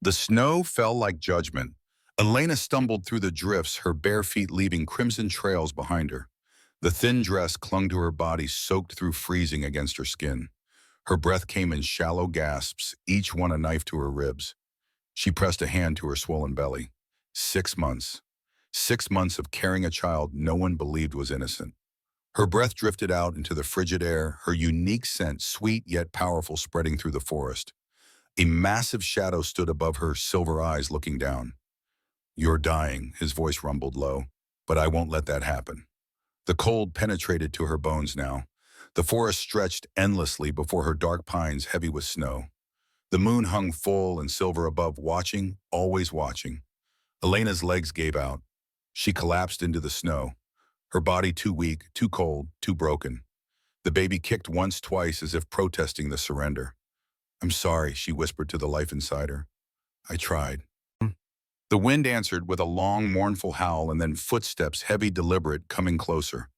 The snow fell like judgment. Elena stumbled through the drifts, her bare feet leaving crimson trails behind her. The thin dress clung to her body, soaked through freezing against her skin. Her breath came in shallow gasps, each one a knife to her ribs. She pressed a hand to her swollen belly. 6 months. 6 months of carrying a child no one believed was innocent. Her breath drifted out into the frigid air, her unique scent, sweet yet powerful, spreading through the forest. A massive shadow stood above her silver eyes, looking down. "You're dying," his voice rumbled low, "but I won't let that happen." The cold penetrated to her bones now. The forest stretched endlessly before her, dark pines heavy with snow. The moon hung full and silver above, watching, always watching. Elena's legs gave out. She collapsed into the snow, her body too weak, too cold, too broken. The baby kicked once, twice, as if protesting the surrender. "I'm sorry," she whispered to the life inside her. "I tried." The wind answered with a long, mournful howl, and then footsteps, heavy, deliberate, coming closer.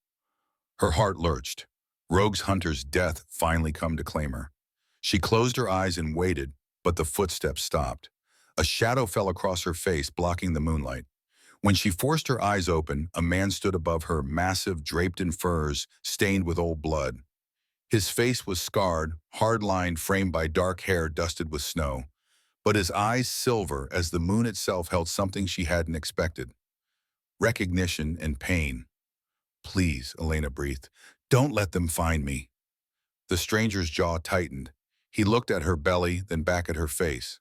Her heart lurched. Rogue's hunter's death finally come to claim her. She closed her eyes and waited, but the footsteps stopped. A shadow fell across her face, blocking the moonlight. When she forced her eyes open, a man stood above her, massive, draped in furs, stained with old blood. His face was scarred, hard-lined, framed by dark hair dusted with snow, but his eyes silver as the moon itself held something she hadn't expected. Recognition and pain. "Please," Elena breathed, "don't let them find me." The stranger's jaw tightened. He looked at her belly, then back at her face.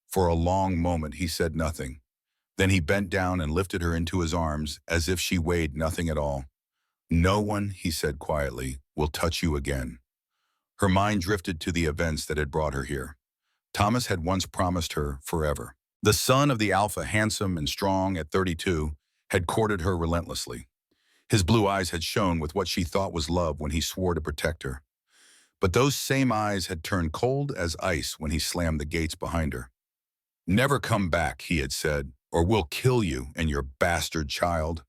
For a long moment he said nothing. Then he bent down and lifted her into his arms as if she weighed nothing at all. "No one," he said quietly, "will touch you again." Her mind drifted to the events that had brought her here. Thomas had once promised her forever. The son of the Alpha, handsome and strong at 32, had courted her relentlessly. His blue eyes had shone with what she thought was love when he swore to protect her. But those same eyes had turned cold as ice when he slammed the gates behind her. "Never come back," he had said, "or we'll kill you and your bastard child."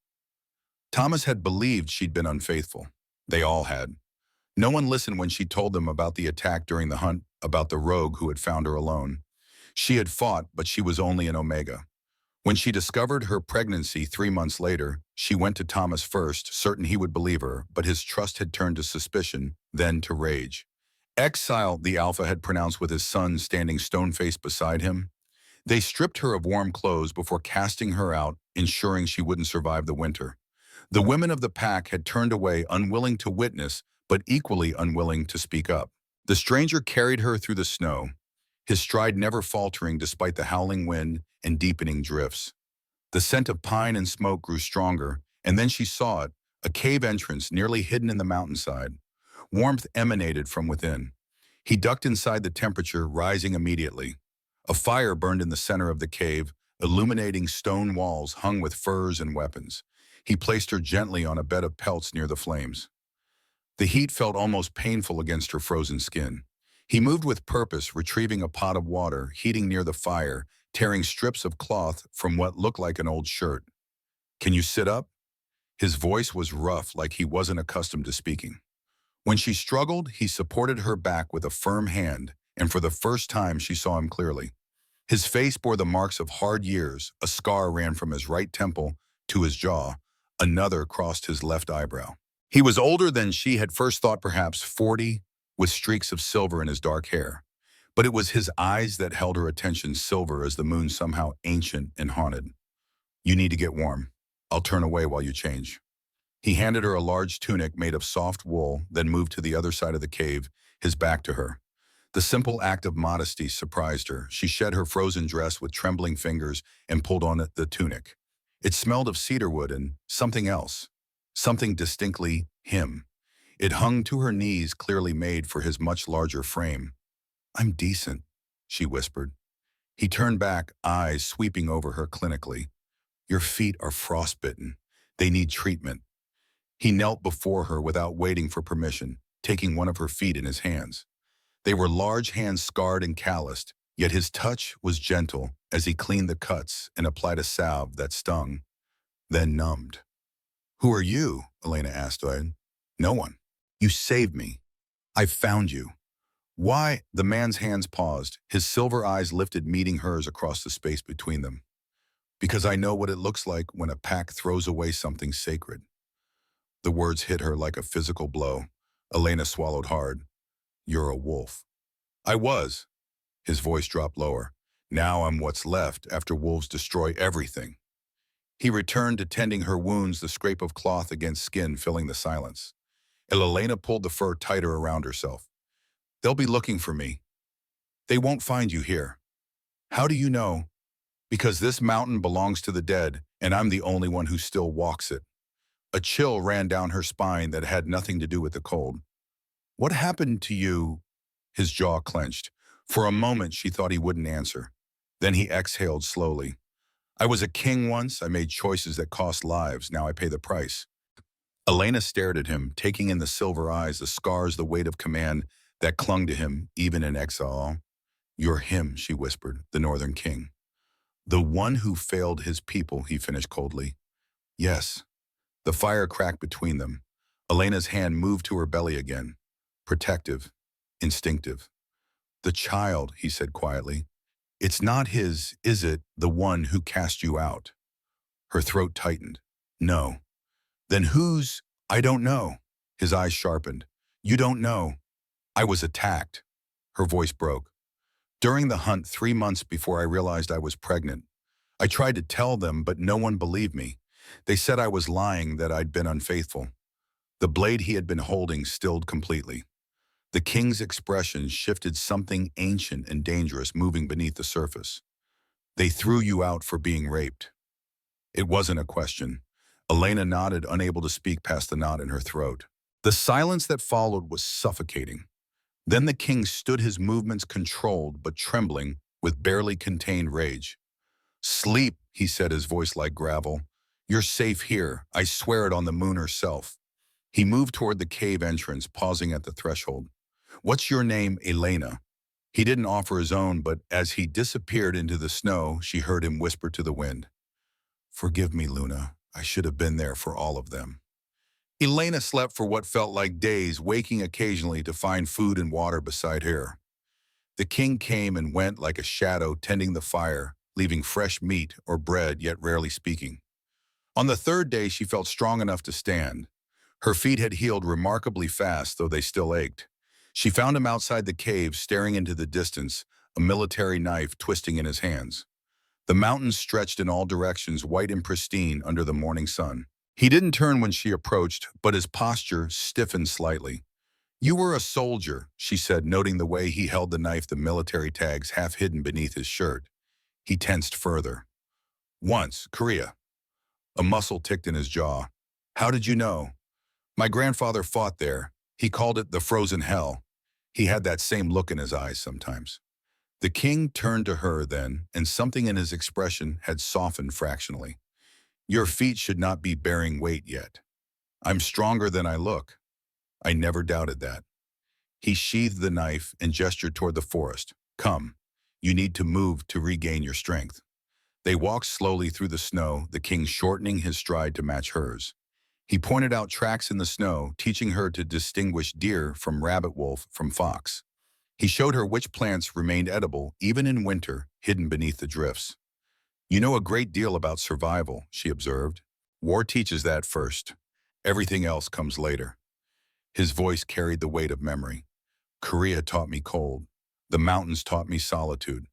Thomas had believed she'd been unfaithful. They all had. No one listened when she told them about the attack during the hunt, about the rogue who had found her alone. She had fought, but she was only an Omega. When she discovered her pregnancy 3 months later, she went to Thomas first, certain he would believe her, but his trust had turned to suspicion, then to rage. "Exile," the Alpha had pronounced with his son standing stone-faced beside him. They stripped her of warm clothes before casting her out, ensuring she wouldn't survive the winter. The women of the pack had turned away, unwilling to witness, but equally unwilling to speak up. The stranger carried her through the snow, his stride never faltering despite the howling wind and deepening drifts. The scent of pine and smoke grew stronger, and then she saw it, a cave entrance nearly hidden in the mountainside. Warmth emanated from within. He ducked inside, the temperature rising immediately. A fire burned in the center of the cave, illuminating stone walls hung with furs and weapons. He placed her gently on a bed of pelts near the flames. The heat felt almost painful against her frozen skin. He moved with purpose, retrieving a pot of water, heating near the fire, tearing strips of cloth from what looked like an old shirt. "Can you sit up?" His voice was rough, like he wasn't accustomed to speaking. When she struggled, he supported her back with a firm hand, and for the first time she saw him clearly. His face bore the marks of hard years. A scar ran from his right temple to his jaw. Another crossed his left eyebrow. He was older than she had first thought, perhaps 40, with streaks of silver in his dark hair. But it was his eyes that held her attention, silver as the moon, somehow ancient and haunted. "You need to get warm. I'll turn away while you change." He handed her a large tunic made of soft wool, then moved to the other side of the cave, his back to her. The simple act of modesty surprised her. She shed her frozen dress with trembling fingers and pulled on the tunic. It smelled of cedarwood and something else, something distinctly him. It hung to her knees, clearly made for his much larger frame. "I'm decent," she whispered. He turned back, eyes sweeping over her clinically. "Your feet are frostbitten. They need treatment." He knelt before her without waiting for permission, taking one of her feet in his hands. They were large hands, scarred and calloused, yet his touch was gentle as he cleaned the cuts and applied a salve that stung, then numbed. "Who are you?" Elena asked. "No one. You saved me. I found you. Why? The man's hands paused, his silver eyes lifted, meeting hers across the space between them. Because I know what it looks like when a pack throws away something sacred. The words hit her like a physical blow. Elena swallowed hard. You're a wolf. I was. His voice dropped lower. Now I'm what's left after wolves destroy everything. He returned to tending her wounds, the scrape of cloth against skin filling the silence. Elena pulled the fur tighter around herself. They'll be looking for me. They won't find you here. How do you know? Because this mountain belongs to the dead, and I'm the only one who still walks it. A chill ran down her spine that had nothing to do with the cold. What happened to you? His jaw clenched. For a moment, she thought he wouldn't answer. Then he exhaled slowly. I was a king once. I made choices that cost lives. Now I pay the price. Elena stared at him, taking in the silver eyes, the scars, the weight of command that clung to him, even in exile. You're him, she whispered, the Northern King. The one who failed his people, he finished coldly. Yes. The fire cracked between them. Elena's hand moved to her belly again. Protective, instinctive. The child, he said quietly. It's not his, is it, the one who cast you out? Her throat tightened. No. Then whose? I don't know. His eyes sharpened. You don't know. I was attacked. Her voice broke. During the hunt 3 months before I realized I was pregnant. I tried to tell them, but no one believed me. They said I was lying, that I'd been unfaithful. The blade he had been holding stilled completely. The king's expression shifted, something ancient and dangerous moving beneath the surface. They threw you out for being raped. It wasn't a question. Elena nodded, unable to speak past the knot in her throat. The silence that followed was suffocating. Then the king stood, his movements controlled but trembling with barely contained rage. Sleep, he said, his voice like gravel. You're safe here. I swear it on the moon herself. He moved toward the cave entrance, pausing at the threshold. What's your name, Elena? He didn't offer his own, but as he disappeared into the snow, she heard him whisper to the wind. Forgive me, Luna. I should have been there for all of them. Elena slept for what felt like days, waking occasionally to find food and water beside her. The king came and went like a shadow, tending the fire, leaving fresh meat or bread, yet rarely speaking. On the third day, she felt strong enough to stand. Her feet had healed remarkably fast, though they still ached. She found him outside the cave, staring into the distance, a military knife twisting in his hands. The mountains stretched in all directions, white and pristine under the morning sun. He didn't turn when she approached, but his posture stiffened slightly. You were a soldier, she said, noting the way he held the knife, the military tags half hidden beneath his shirt. He tensed further. Once, Korea. A muscle ticked in his jaw. How did you know? My grandfather fought there. He called it the frozen hell. He had that same look in his eyes sometimes. The king turned to her then, and something in his expression had softened fractionally. Your feet should not be bearing weight yet. I'm stronger than I look. I never doubted that. He sheathed the knife and gestured toward the forest. Come, you need to move to regain your strength. They walked slowly through the snow, the king shortening his stride to match hers. He pointed out tracks in the snow, teaching her to distinguish deer from rabbit, wolf from fox. He showed her which plants remained edible, even in winter, hidden beneath the drifts. You know a great deal about survival, she observed. War teaches that first. Everything else comes later. His voice carried the weight of memory. Korea taught me cold. The mountains taught me solitude.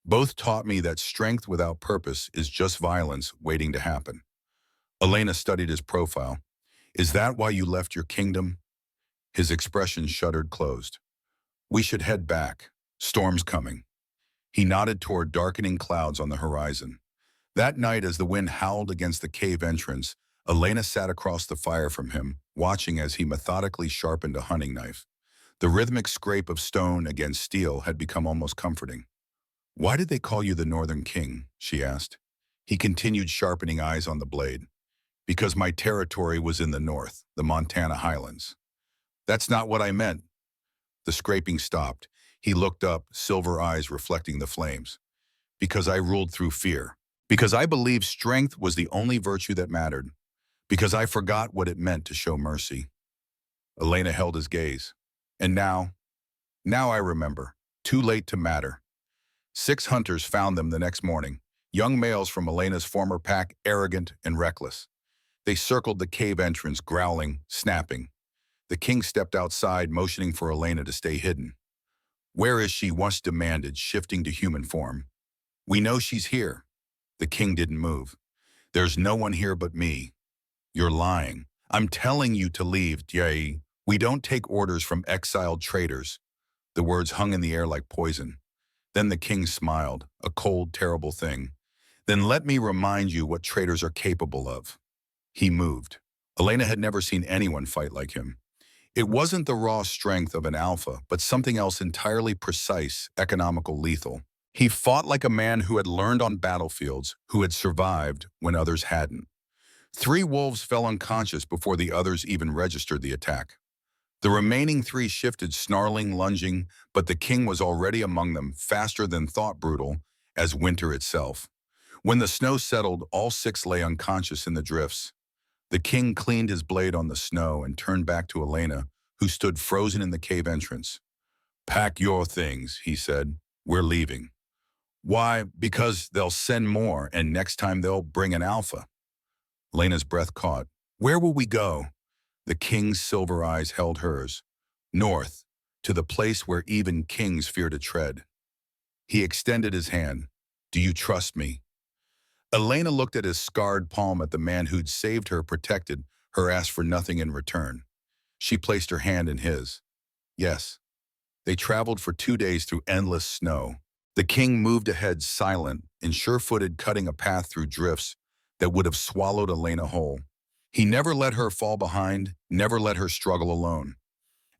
Both taught me that strength without purpose is just violence waiting to happen. Elena studied his profile. Is that why you left your kingdom? His expression shuddered closed. We should head back. Storm's coming. He nodded toward darkening clouds on the horizon. That night, as the wind howled against the cave entrance, Elena sat across the fire from him, watching as he methodically sharpened a hunting knife. The rhythmic scrape of stone against steel had become almost comforting. Why did they call you the Northern King? She asked. He continued, sharpening eyes on the blade. Because my territory was in the north, the Montana highlands. That's not what I meant. The scraping stopped. He looked up, silver eyes reflecting the flames. Because I ruled through fear. Because I believed strength was the only virtue that mattered. Because I forgot what it meant to show mercy. Elena held his gaze. And now Now I remember. Too late to matter. 6 hunters found them the next morning, young males from Elena's former pack, arrogant and reckless. They circled the cave entrance, growling, snapping. The king stepped outside, motioning for Elena to stay hidden. "Where is she?" once demanded, shifting to human form. "We know she's here." The king didn't move. "There's no one here but me." "You're lying. I'm telling you to leave, Jay. We don't take orders from exiled traitors." The words hung in the air like poison. Then the king smiled, a cold, terrible thing. "Then let me remind you what traitors are capable of." He moved. Elena had never seen anyone fight like him. It wasn't the raw strength of an alpha, but something else entirely precise, economical, lethal. He fought like a man who had learned on battlefields, who had survived when others hadn't. 3 wolves fell unconscious before the others even registered the attack. The remaining 3 shifted, snarling, lunging, but the king was already among them, faster than thought, brutal as winter itself. When the snow settled, all 6 lay unconscious in the drifts. The king cleaned his blade on the snow and turned back to Elena, who stood frozen in the cave entrance. "Pack your things," he said. "We're leaving." "Why?" "Because they'll send more, and next time they'll bring an alpha." Elena's breath caught. "Where will we go?" The king's silver eyes held hers. "North, to the place where even kings fear to tread." He extended his hand. "Do you trust me?" Elena looked at his scarred palm, at the man who'd saved her, protected her, asked for nothing in return. She placed her hand in his. "Yes." They traveled for 2 days through endless snow. The king moved ahead, silent and sure-footed, cutting a path through drifts that would have swallowed Elena whole. He never let her fall behind, never let her struggle alone.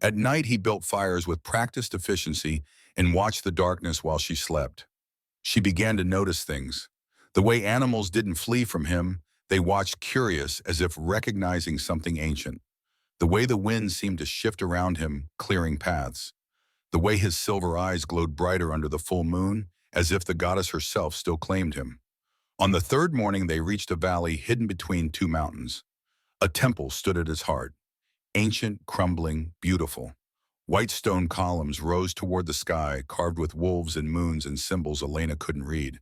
At night, he built fires with practiced efficiency and watched the darkness while she slept. She began to notice things. The way animals didn't flee from him, they watched, curious, as if recognizing something ancient. The way the wind seemed to shift around him, clearing paths. The way his silver eyes glowed brighter under the full moon, as if the goddess herself still claimed him. On the 3rd morning, they reached a valley hidden between 2 mountains. A temple stood at its heart. Ancient, crumbling, beautiful. White stone columns rose toward the sky, carved with wolves and moons and symbols Elena couldn't read.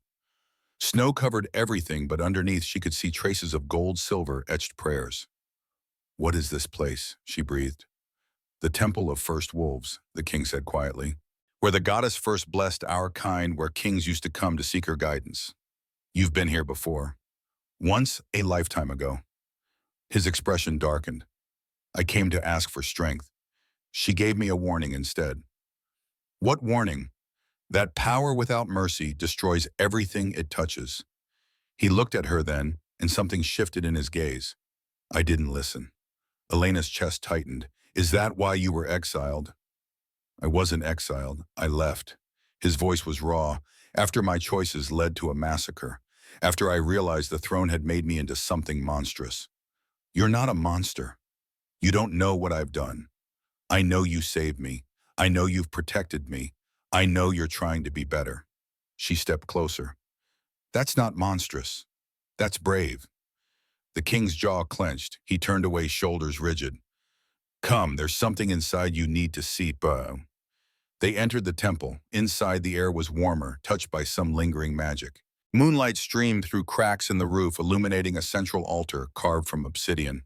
Snow covered everything, but underneath she could see traces of gold, silver, etched prayers. "What is this place?" she breathed. "The temple of first wolves," the king said quietly. "Where the goddess first blessed our kind, where kings used to come to seek her guidance. You've been here before. Once, a lifetime ago." His expression darkened. "I came to ask for strength. She gave me a warning instead." "What warning?" "That power without mercy destroys everything it touches." He looked at her then, and something shifted in his gaze. "I didn't listen." Elena's chest tightened. "Is that why you were exiled?" "I wasn't exiled. I left." His voice was raw. "After my choices led to a massacre. After I realized the throne had made me into something monstrous." "You're not a monster. You don't know what I've done. I know you saved me. I know you've protected me. I know you're trying to be better." She stepped closer. "That's not monstrous. That's brave." The king's jaw clenched. He turned away, shoulders rigid. "Come, there's something inside you need to see." They entered the temple. Inside, the air was warmer, touched by some lingering magic. Moonlight streamed through cracks in the roof, illuminating a central altar carved from obsidian.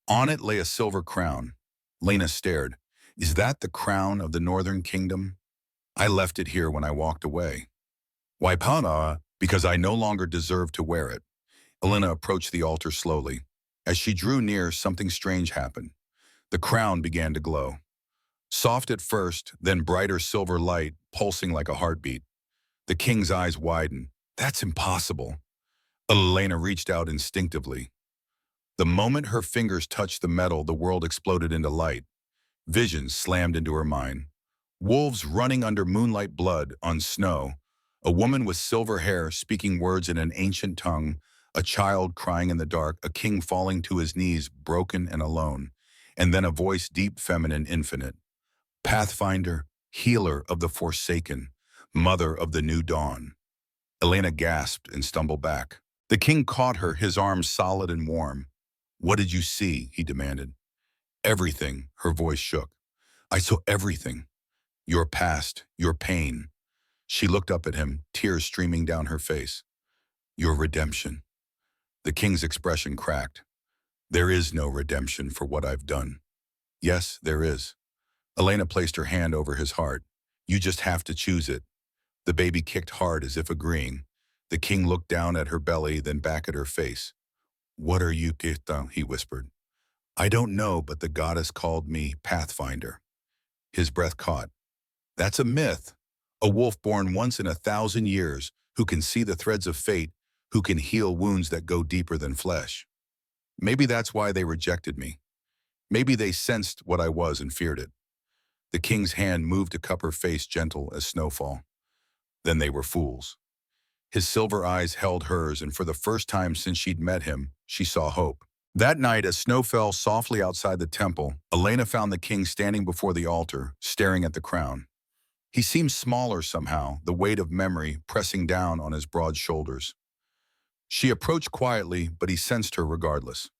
On it lay a silver crown. Lena stared. "Is that the crown of the Northern Kingdom?" "I left it here when I walked away." "Why, Pana?" "Because I no longer deserve to wear it." Elena approached the altar slowly. As she drew near, something strange happened. The crown began to glow. Soft at first, then brighter silver light, pulsing like a heartbeat. The king's eyes widened. "That's impossible." Elena reached out instinctively. The moment her fingers touched the metal, the world exploded into light. Visions slammed into her mind. Wolves running under moonlight, blood on snow. A woman with silver hair speaking words in an ancient tongue. A child crying in the dark. A king falling to his knees, broken and alone. And then a voice, deep, feminine, infinite. "Pathfinder, healer of the forsaken, mother of the new dawn." Elena gasped and stumbled back. The king caught her, his arms solid and warm. "What did you see?" he demanded. "Everything," her voice shook. "I saw everything. Your past, your pain. She looked up at him, tears streaming down her face. Your redemption. The king's expression cracked. There is no redemption for what I've done. Yes, there is. Elena placed her hand over his heart. You just have to choose it. The baby kicked hard as if agreeing. The king looked down at her belly, then back at her face. What are you, Gita? He whispered. I don't know, but the goddess called me Pathfinder. His breath caught. That's a myth. A wolf born once in 1,000 years, who can see the threads of fate, who can heal wounds that go deeper than flesh. Maybe that's why they rejected me. Maybe they sensed what I was and feared it. The king's hand moved to cup her face, gentle as snowfall. Then they were fools. His silver eyes held hers, and for the first time since she'd met him, she saw hope. That night, as snow fell softly outside the temple, Elena found the king standing before the altar, staring at the crown. He seemed smaller somehow, the weight of memory pressing down on his broad shoulders. She approached quietly, but he sensed her regardless.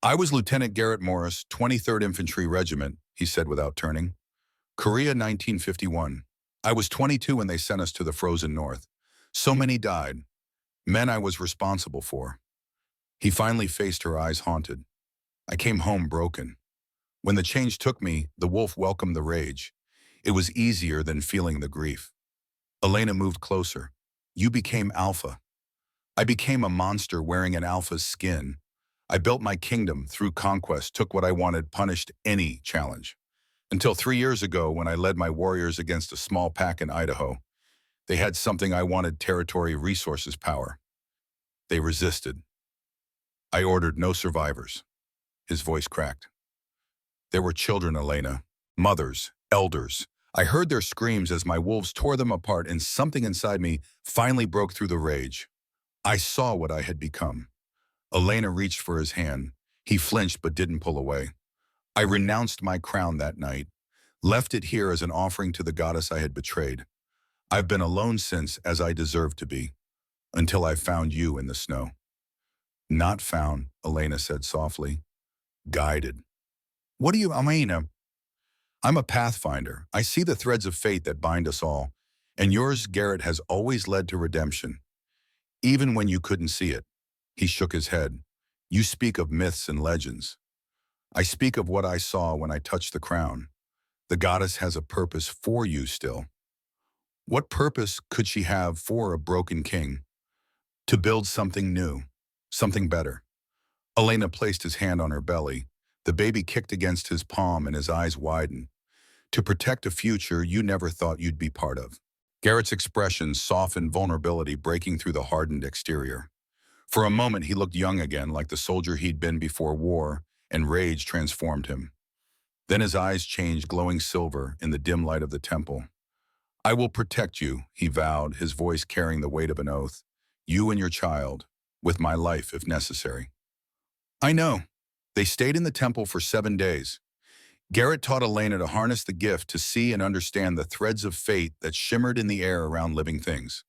I was Lieutenant Garrett Morris, 23rd Infantry Regiment, he said without turning. Korea, 1951. I was 22 when they sent us to the frozen north. So many died. Men I was responsible for. He finally faced her, eyes haunted. I came home broken. When the change took me, the wolf welcomed the rage. It was easier than feeling the grief. Elena moved closer. You became Alpha. I became a monster wearing an alpha's skin. I built my kingdom through conquest, took what I wanted, punished any challenge. Until 3 years ago, when I led my warriors against a small pack in Idaho. They had something I wanted: territory, resources, power. They resisted. I ordered no survivors. His voice cracked. There were children, Elena, mothers, elders. I heard their screams as my wolves tore them apart, and something inside me finally broke through the rage. I saw what I had become. Elena reached for his hand. He flinched but didn't pull away. I renounced my crown that night, left it here as an offering to the goddess I had betrayed. I've been alone since, as I deserved to be, until I found you in the snow. Not found, Elena said softly. Guided. What do you mean? I'm a Pathfinder. I see the threads of fate that bind us all, and yours, Garrett, has always led to redemption. Even when you couldn't see it. He shook his head. You speak of myths and legends. I speak of what I saw when I touched the crown. The goddess has a purpose for you still. What purpose could she have for a broken king? To build something new, something better. Elena placed his hand on her belly. The baby kicked against his palm and his eyes widened. To protect a future you never thought you'd be part of. Garrett's expression softened, vulnerability breaking through the hardened exterior. For a moment he looked young again, like the soldier he'd been before war, and rage transformed him. Then his eyes changed, glowing silver in the dim light of the temple. I will protect you, he vowed, his voice carrying the weight of an oath. You and your child, with my life if necessary. I know. They stayed in the temple for 7 days. Garrett taught Elena to harness the gift, to see and understand the threads of fate that shimmered in the air around living things.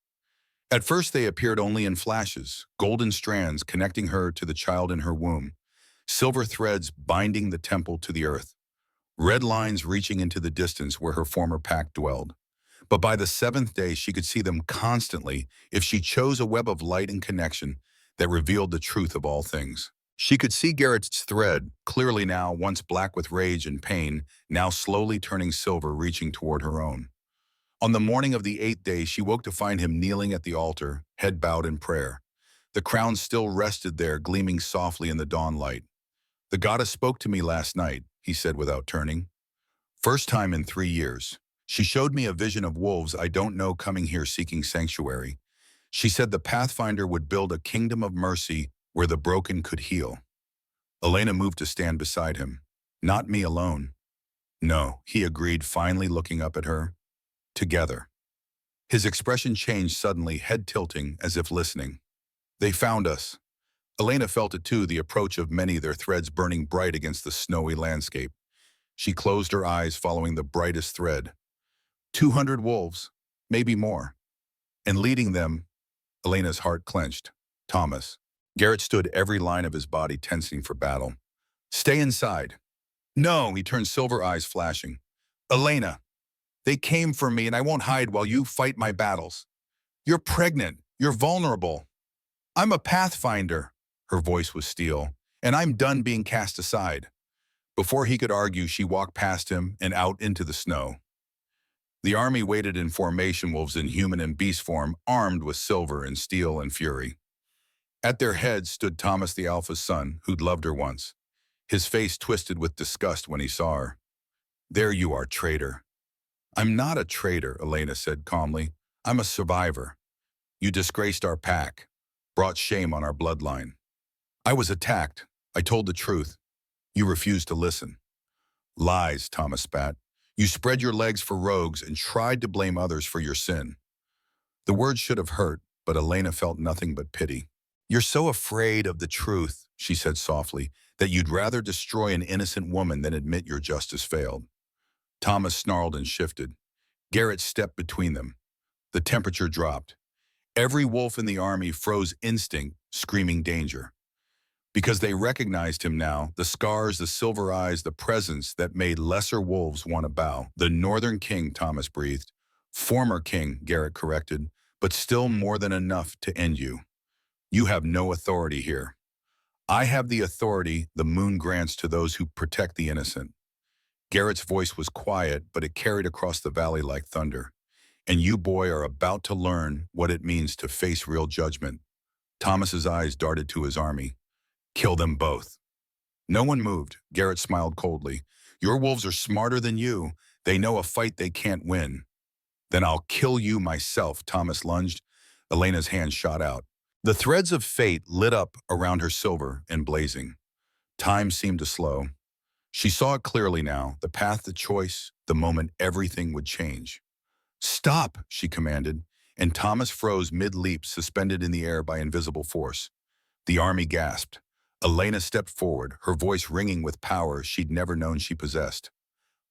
At first they appeared only in flashes, golden strands connecting her to the child in her womb, silver threads binding the temple to the earth, red lines reaching into the distance where her former pack dwelled. But by the 7th day she could see them constantly if she chose a web of light and connection that revealed the truth of all things. She could see Garrett's thread, clearly now, once black with rage and pain, now slowly turning silver, reaching toward her own. On the morning of the 8th day, she woke to find him kneeling at the altar, head bowed in prayer. The crown still rested there, gleaming softly in the dawn light. The goddess spoke to me last night, he said without turning. First time in 3 years. She showed me a vision of wolves I don't know coming here seeking sanctuary. She said the Pathfinder would build a kingdom of mercy where the broken could heal. Elena moved to stand beside him. Not me alone. No, he agreed, finally looking up at her. Together. His expression changed suddenly, head tilting as if listening. They found us. Elena felt it too, the approach of many, their threads burning bright against the snowy landscape. She closed her eyes, following the brightest thread. 200 wolves, maybe more. And leading them, Elena's heart clenched. Thomas. Garrett stood, every line of his body tensing for battle. Stay inside. No, he turned, silver eyes flashing. Elena. They came for me, and I won't hide while you fight my battles. You're pregnant. You're vulnerable. I'm a Pathfinder." Her voice was steel. "And I'm done being cast aside." Before he could argue, she walked past him and out into the snow. The army waited in formation, wolves in human and beast form, armed with silver and steel and fury. At their heads stood Thomas, the Alpha's son, who'd loved her once. His face twisted with disgust when he saw her. "There you are, traitor." "I'm not a traitor," Elena said calmly. "I'm a survivor. You disgraced our pack, brought shame on our bloodline. I was attacked. I told the truth. You refused to listen." "Lies," Thomas spat. "You spread your legs for rogues and tried to blame others for your sin." The words should have hurt, but Elena felt nothing but pity. "You're so afraid of the truth," she said softly, "that you'd rather destroy an innocent woman than admit your justice failed." Thomas snarled and shifted. Garrett stepped between them. The temperature dropped. Every wolf in the army froze instinct, screaming danger. Because they recognized him now, the scars, the silver eyes, the presence that made lesser wolves want to bow. "The Northern King," Thomas breathed. "Former king," Garrett corrected, "but still more than enough to end you. You have no authority here. I have the authority the moon grants to those who protect the innocent." Garrett's voice was quiet, but it carried across the valley like thunder. "And you, boy, are about to learn what it means to face real judgment." Thomas's eyes darted to his army. "Kill them both." No one moved. Garrett smiled coldly. "Your wolves are smarter than you. They know a fight they can't win." "Then I'll kill you myself," Thomas lunged. Elena's hand shot out. The threads of fate lit up around her, silver and blazing. Time seemed to slow. She saw it clearly now, the path to choice, the moment everything would change. "Stop," she commanded, and Thomas froze mid-leap, suspended in the air by invisible force. The army gasped. Elena stepped forward, her voice ringing with power she'd never known she possessed.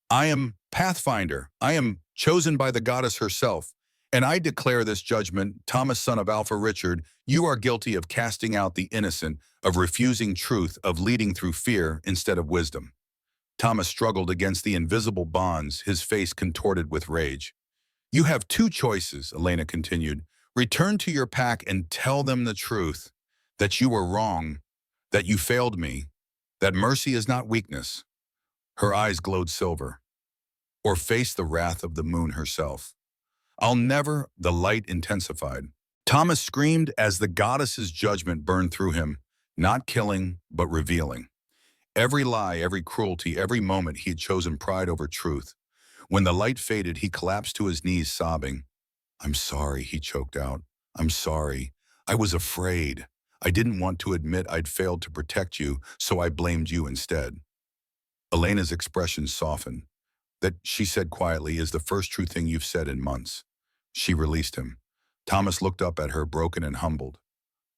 "I am Pathfinder. I am chosen by the goddess herself. And I declare this judgment, Thomas, son of Alpha Richard, you are guilty of casting out the innocent, of refusing truth, of leading through fear instead of wisdom." Thomas struggled against the invisible bonds, his face contorted with rage. "You have two choices," Elena continued. "Return to your pack and tell them the truth, that you were wrong, that you failed me, that mercy is not weakness." Her eyes glowed silver. "Or face the wrath of the moon herself." "I'll never," the light intensified. Thomas screamed as the goddess's judgment burned through him, not killing, but revealing. Every lie, every cruelty, every moment he had chosen pride over truth. When the light faded, he collapsed to his knees, sobbing. "I'm sorry," he choked out. "I'm sorry. I was afraid. I didn't want to admit I'd failed to protect you, so I blamed you instead." Elena's expression softened. "That," she said quietly, "is the first true thing you've said in months." She released him. Thomas looked up at her, broken and humbled.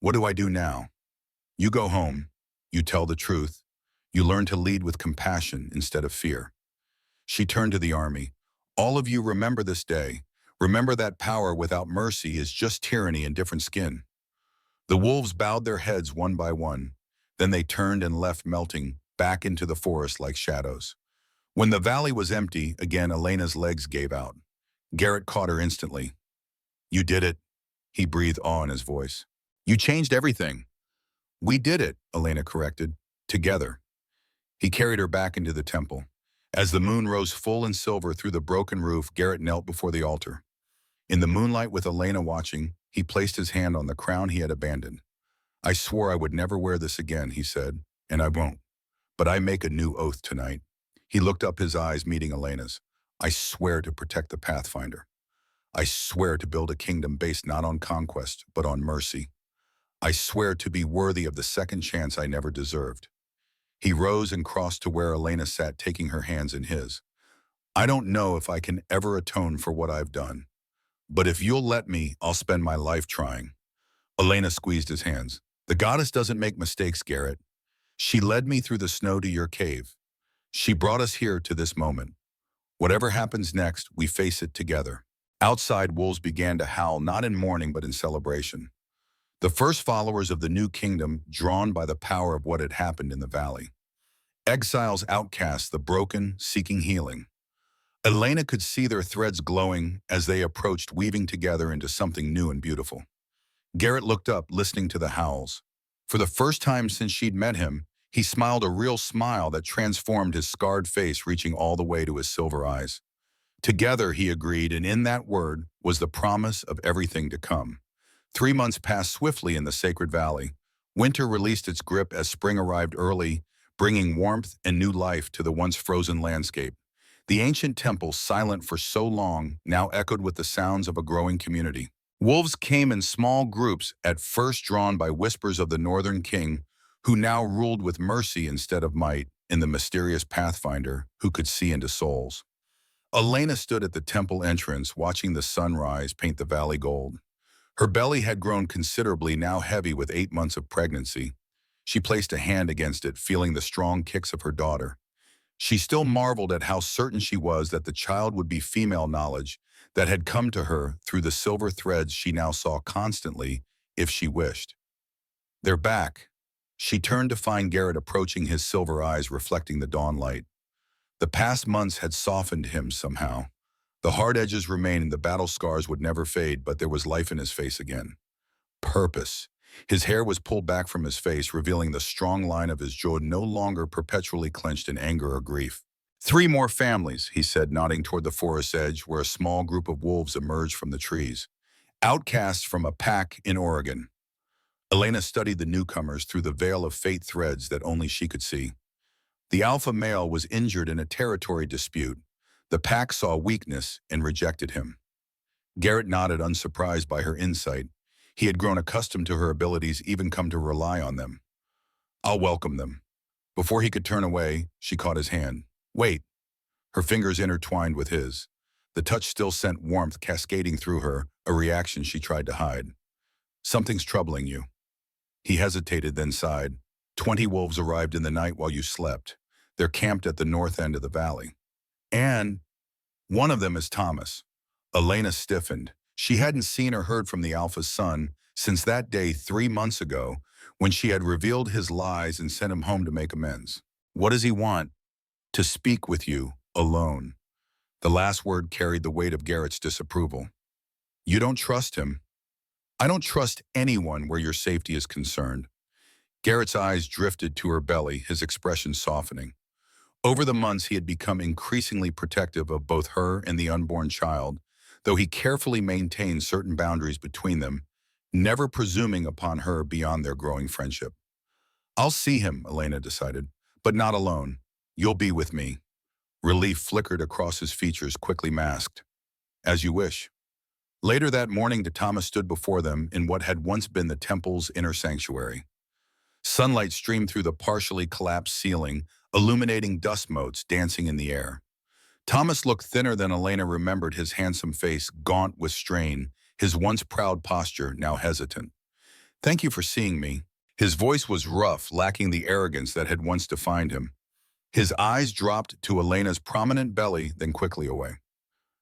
"What do I do now?" "You go home. You tell the truth. You learn to lead with compassion instead of fear." She turned to the army. "All of you remember this day. Remember that power without mercy is just tyranny in different skin." The wolves bowed their heads one by one. Then they turned and left, melting back into the forest like shadows. When the valley was empty, again Elena's legs gave out. Garrett caught her instantly. "You did it," he breathed, awe in his voice. "You changed everything." "We did it," Elena corrected. "Together." He carried her back into the temple. As the moon rose full and silver through the broken roof, Garrett knelt before the altar. In the moonlight, with Elena watching, he placed his hand on the crown he had abandoned. "I swore I would never wear this again," he said, "and I won't. But I make a new oath tonight." He looked up, his eyes meeting Elena's. "I swear to protect the Pathfinder. I swear to build a kingdom based not on conquest, but on mercy. I swear to be worthy of the second chance I never deserved." He rose and crossed to where Elena sat, taking her hands in his. "I don't know if I can ever atone for what I've done. But if you'll let me, I'll spend my life trying." Elena squeezed his hands. "The goddess doesn't make mistakes, Garrett. She led me through the snow to your cave. She brought us here to this moment. Whatever happens next, we face it together." Outside, wolves began to howl, not in mourning but in celebration. The first followers of the new kingdom, drawn by the power of what had happened in the valley. Exiles, outcasts, the broken, seeking healing. Elena could see their threads glowing as they approached, weaving together into something new and beautiful. Garrett looked up, listening to the howls. For the first time since she'd met him, he smiled a real smile that transformed his scarred face, reaching all the way to his silver eyes. Together, he agreed, and in that word was the promise of everything to come. 3 months passed swiftly in the sacred valley. Winter released its grip as spring arrived early, bringing warmth and new life to the once frozen landscape. The ancient temple, silent for so long, now echoed with the sounds of a growing community. Wolves came in small groups, at first drawn by whispers of the Northern King, who now ruled with mercy instead of might, in the mysterious Pathfinder who could see into souls. Elena stood at the temple entrance, watching the sunrise paint the valley gold. Her belly had grown considerably, now heavy with 8 months of pregnancy. She placed a hand against it, feeling the strong kicks of her daughter. She still marveled at how certain she was that the child would be female knowledge that had come to her through the silver threads she now saw constantly, if she wished. They're back. She turned to find Garrett approaching, his silver eyes reflecting the dawn light. The past months had softened him somehow. The hard edges remained and the battle scars would never fade, but there was life in his face again. Purpose. His hair was pulled back from his face, revealing the strong line of his jaw, no longer perpetually clenched in anger or grief. 3 more families, he said, nodding toward the forest's edge where a small group of wolves emerged from the trees. Outcasts from a pack in Oregon. Elena studied the newcomers through the veil of fate threads that only she could see. The alpha male was injured in a territory dispute. The pack saw weakness and rejected him. Garrett nodded, unsurprised by her insight. He had grown accustomed to her abilities, even come to rely on them. I'll welcome them. Before he could turn away, she caught his hand. Wait. Her fingers intertwined with his. The touch still sent warmth cascading through her, a reaction she tried to hide. Something's troubling you. He hesitated, then sighed. 20 wolves arrived in the night while you slept. They're camped at the north end of the valley. And one of them is Thomas. Elena stiffened. She hadn't seen or heard from the Alpha's son since that day 3 months ago when she had revealed his lies and sent him home to make amends. What does he want? To speak with you, alone. The last word carried the weight of Garrett's disapproval. You don't trust him. I don't trust anyone where your safety is concerned. Garrett's eyes drifted to her belly, his expression softening. Over the months, he had become increasingly protective of both her and the unborn child, though he carefully maintained certain boundaries between them, never presuming upon her beyond their growing friendship. I'll see him, Elena decided, but not alone. You'll be with me. Relief flickered across his features, quickly masked. As you wish. Later that morning, Thomas stood before them in what had once been the temple's inner sanctuary. Sunlight streamed through the partially collapsed ceiling, illuminating dust motes dancing in the air. Thomas looked thinner than Elena remembered, his handsome face gaunt with strain, his once proud posture now hesitant. Thank you for seeing me. His voice was rough, lacking the arrogance that had once defined him. His eyes dropped to Elena's prominent belly, then quickly away.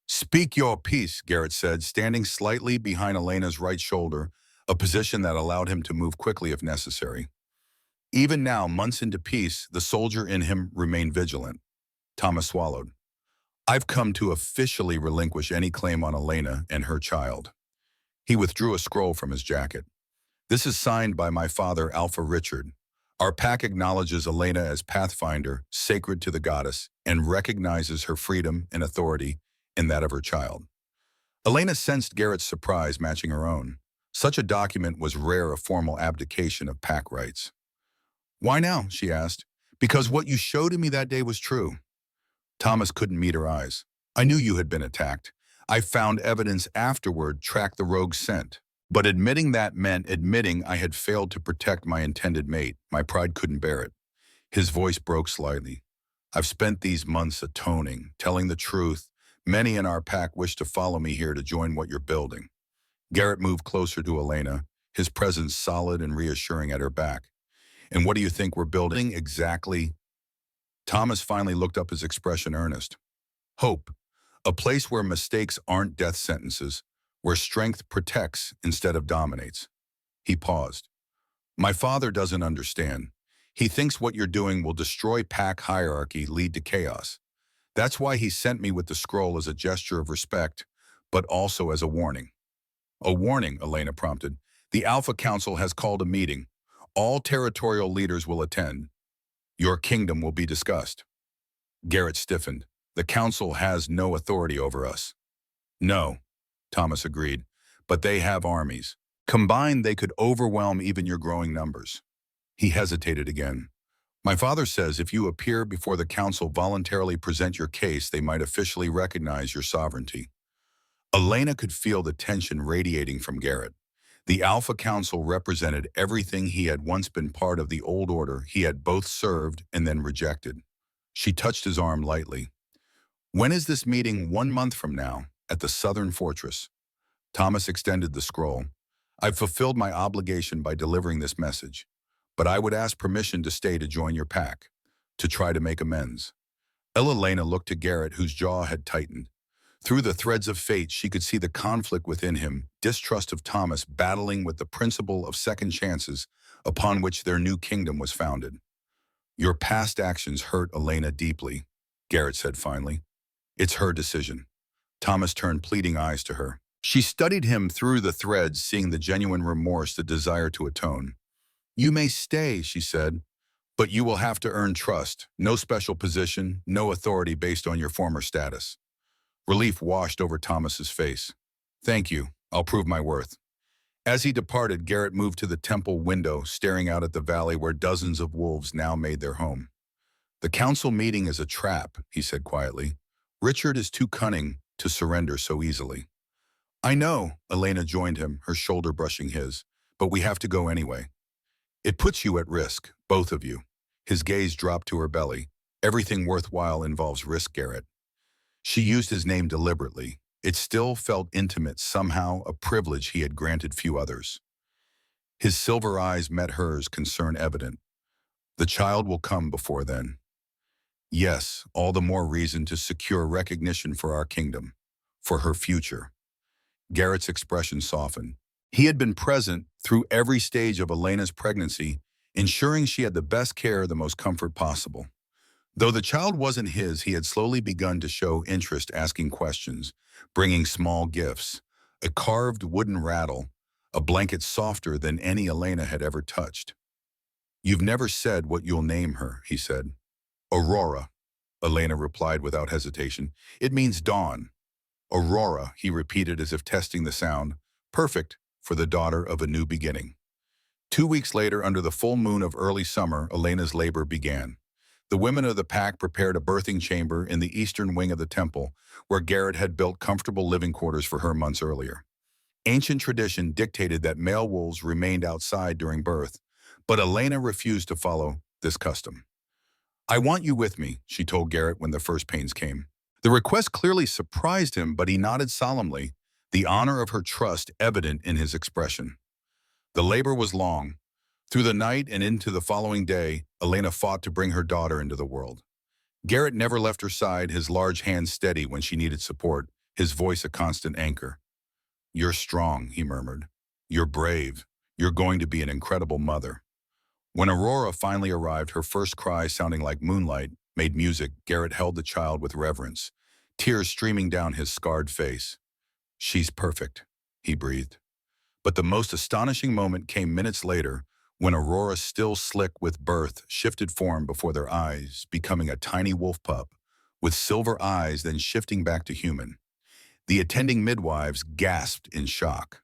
Speak your piece, Garrett said, standing slightly behind Elena's right shoulder, a position that allowed him to move quickly if necessary. Even now, months into peace, the soldier in him remained vigilant. Thomas swallowed. I've come to officially relinquish any claim on Elena and her child. He withdrew a scroll from his jacket. This is signed by my father, Alpha Richard. Our pack acknowledges Elena as Pathfinder, sacred to the goddess, and recognizes her freedom and authority in that of her child. Elena sensed Garrett's surprise, matching her own. Such a document was rare, a formal abdication of pack rights. Why now? She asked. Because what you showed to me that day was true. Thomas couldn't meet her eyes. I knew you had been attacked. I found evidence afterward tracked the rogue's scent. But admitting that meant admitting I had failed to protect my intended mate. My pride couldn't bear it. His voice broke slightly. I've spent these months atoning, telling the truth. Many in our pack wish to follow me here to join what you're building. Garrett moved closer to Elena, his presence solid and reassuring at her back. And what do you think we're building exactly? Thomas finally looked up, his expression earnest. Hope. A place where mistakes aren't death sentences, where strength protects instead of dominates. He paused. My father doesn't understand. He thinks what you're doing will destroy pack hierarchy, lead to chaos. That's why he sent me with the scroll as a gesture of respect, but also as a warning. A warning, Elena prompted. The Alpha Council has called a meeting. All territorial leaders will attend. Your kingdom will be discussed. Garrett stiffened. The council has no authority over us. No, Thomas agreed, but they have armies. Combined, they could overwhelm even your growing numbers. He hesitated again. My father says if you appear before the council, voluntarily present your case, they might officially recognize your sovereignty. Elena could feel the tension radiating from Garrett. The Alpha Council represented everything he had once been part of, the old order he had both served and then rejected. She touched his arm lightly. When is this meeting? 1 month from now, at the Southern Fortress. Thomas extended the scroll. I've fulfilled my obligation by delivering this message, but I would ask permission to stay to join your pack, to try to make amends. Elena looked to Garrett, whose jaw had tightened. Through the threads of fate, she could see the conflict within him, distrust of Thomas battling with the principle of second chances upon which their new kingdom was founded. Your past actions hurt Elena deeply, Garrett said finally. It's her decision. Thomas turned pleading eyes to her. She studied him through the threads, seeing the genuine remorse, the desire to atone. You may stay, she said, but you will have to earn trust. No special position, no authority based on your former status. Relief washed over Thomas's face. Thank you. I'll prove my worth. As he departed, Garrett moved to the temple window, staring out at the valley where dozens of wolves now made their home. The council meeting is a trap, he said quietly. Richard is too cunning to surrender so easily. I know, Elena joined him, her shoulder brushing his, but we have to go anyway. It puts you at risk, both of you. His gaze dropped to her belly. Everything worthwhile involves risk, Garrett. She used his name deliberately. It still felt intimate, somehow a privilege he had granted few others. His silver eyes met hers, concern evident. The child will come before then. Yes, all the more reason to secure recognition for our kingdom, for her future. Garrett's expression softened. He had been present through every stage of Elena's pregnancy, ensuring she had the best care, the most comfort possible. Though the child wasn't his, he had slowly begun to show interest, asking questions, bringing small gifts, a carved wooden rattle, a blanket softer than any Elena had ever touched. You've never said what you'll name her, he said. Aurora, Elena replied without hesitation. It means dawn. Aurora, he repeated as if testing the sound, perfect for the daughter of a new beginning. 2 weeks later, under the full moon of early summer, Elena's labor began. The women of the pack prepared a birthing chamber in the eastern wing of the temple, where Garrett had built comfortable living quarters for her months earlier. Ancient tradition dictated that male wolves remained outside during birth, but Elena refused to follow this custom. I want you with me, she told Garrett when the first pains came. The request clearly surprised him, but he nodded solemnly, the honor of her trust evident in his expression. The labor was long. Through the night and into the following day, Elena fought to bring her daughter into the world. Garrett never left her side, his large hands steady when she needed support, his voice a constant anchor. You're strong, he murmured. You're brave. You're going to be an incredible mother. When Aurora finally arrived, her first cry sounding like moonlight made music, Garrett held the child with reverence, tears streaming down his scarred face. She's perfect, he breathed. But the most astonishing moment came minutes later, when Aurora, still slick with birth, shifted form before their eyes, becoming a tiny wolf pup, with silver eyes then shifting back to human. The attending midwives gasped in shock.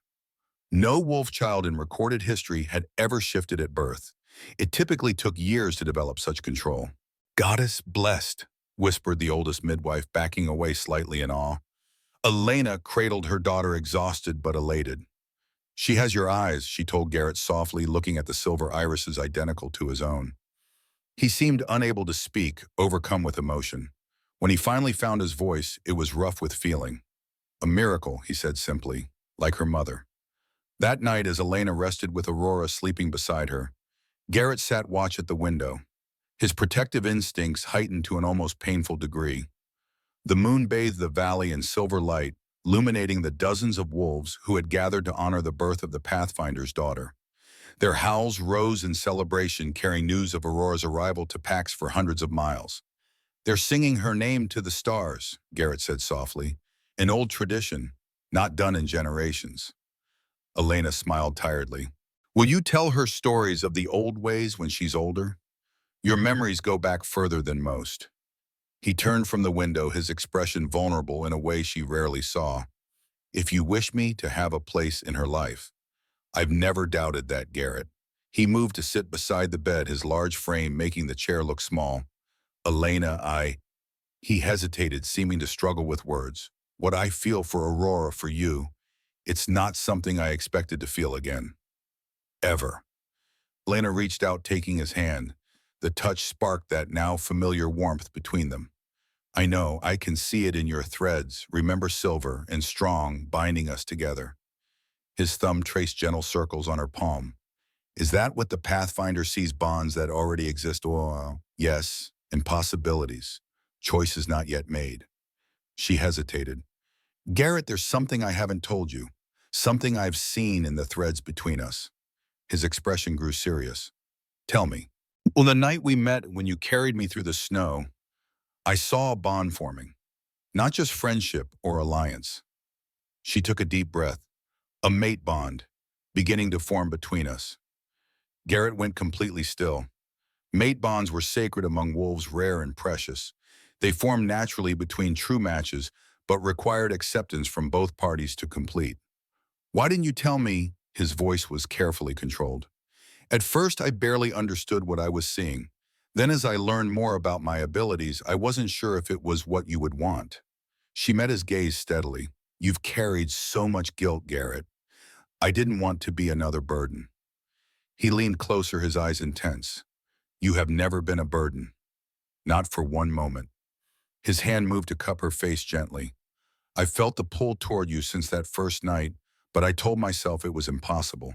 No wolf child in recorded history had ever shifted at birth. It typically took years to develop such control. Goddess blessed, whispered the oldest midwife, backing away slightly in awe. Elena cradled her daughter, exhausted but elated. She has your eyes, she told Garrett softly, looking at the silver irises identical to his own. He seemed unable to speak, overcome with emotion. When he finally found his voice, it was rough with feeling. A miracle, he said simply, like her mother. That night, as Elena rested with Aurora sleeping beside her, Garrett sat watch at the window, his protective instincts heightened to an almost painful degree. The moon bathed the valley in silver light, illuminating the dozens of wolves who had gathered to honor the birth of the Pathfinder's daughter. Their howls rose in celebration, carrying news of Aurora's arrival to packs for hundreds of miles. They're singing her name to the stars, Garrett said softly. An old tradition, not done in generations. Elena smiled tiredly. Will you tell her stories of the old ways when she's older? Your memories go back further than most. He turned from the window, his expression vulnerable in a way she rarely saw. If you wish me to have a place in her life. I've never doubted that, Garrett. He moved to sit beside the bed, his large frame making the chair look small. Elena, He hesitated, seeming to struggle with words. What I feel for Aurora, for you, it's not something I expected to feel again. Ever. Elena reached out, taking his hand. The touch sparked that now familiar warmth between them. I know, I can see it in your threads, remember silver and strong, binding us together. His thumb traced gentle circles on her palm. Is that what the Pathfinder sees, bonds that already exist? Oh, yes, and possibilities. Choices not yet made. She hesitated. Garrett, there's something I haven't told you. Something I've seen in the threads between us. His expression grew serious. Tell me. Well, the night we met, when you carried me through the snow, I saw a bond forming. Not just friendship or alliance. She took a deep breath. A mate bond, beginning to form between us. Garrett went completely still. Mate bonds were sacred among wolves, rare and precious. They formed naturally between true matches, but required acceptance from both parties to complete. Why didn't you tell me? His voice was carefully controlled. At first, I barely understood what I was seeing. Then as I learned more about my abilities, I wasn't sure if it was what you would want. She met his gaze steadily. You've carried so much guilt, Garrett. I didn't want to be another burden. He leaned closer, his eyes intense. You have never been a burden. Not for one moment. His hand moved to cup her face gently. I felt the pull toward you since that first night, but I told myself it was impossible.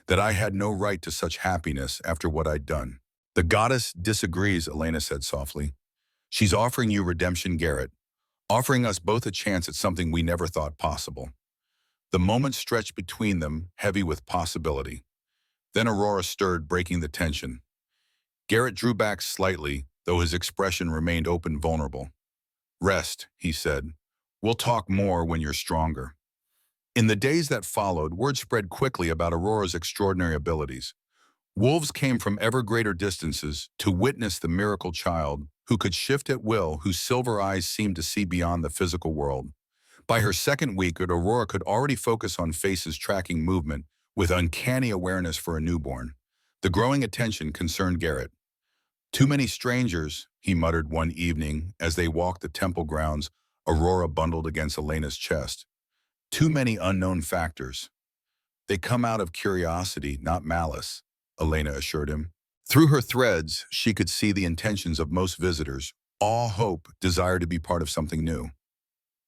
That I had no right to such happiness after what I'd done. The goddess disagrees, Elena said softly. She's offering you redemption, Garrett. Offering us both a chance at something we never thought possible. The moment stretched between them, heavy with possibility. Then Aurora stirred, breaking the tension. Garrett drew back slightly, though his expression remained open, vulnerable. Rest, he said. We'll talk more when you're stronger. In the days that followed, word spread quickly about Aurora's extraordinary abilities. Wolves came from ever greater distances to witness the miracle child who could shift at will, whose silver eyes seemed to see beyond the physical world. By her second week, Aurora could already focus on faces, tracking movement with uncanny awareness for a newborn. The growing attention concerned Garrett. Too many strangers, he muttered one evening as they walked the temple grounds, Aurora bundled against Elena's chest. Too many unknown factors. They come out of curiosity, not malice, Elena assured him. Through her threads, she could see the intentions of most visitors, all hope, desire to be part of something new.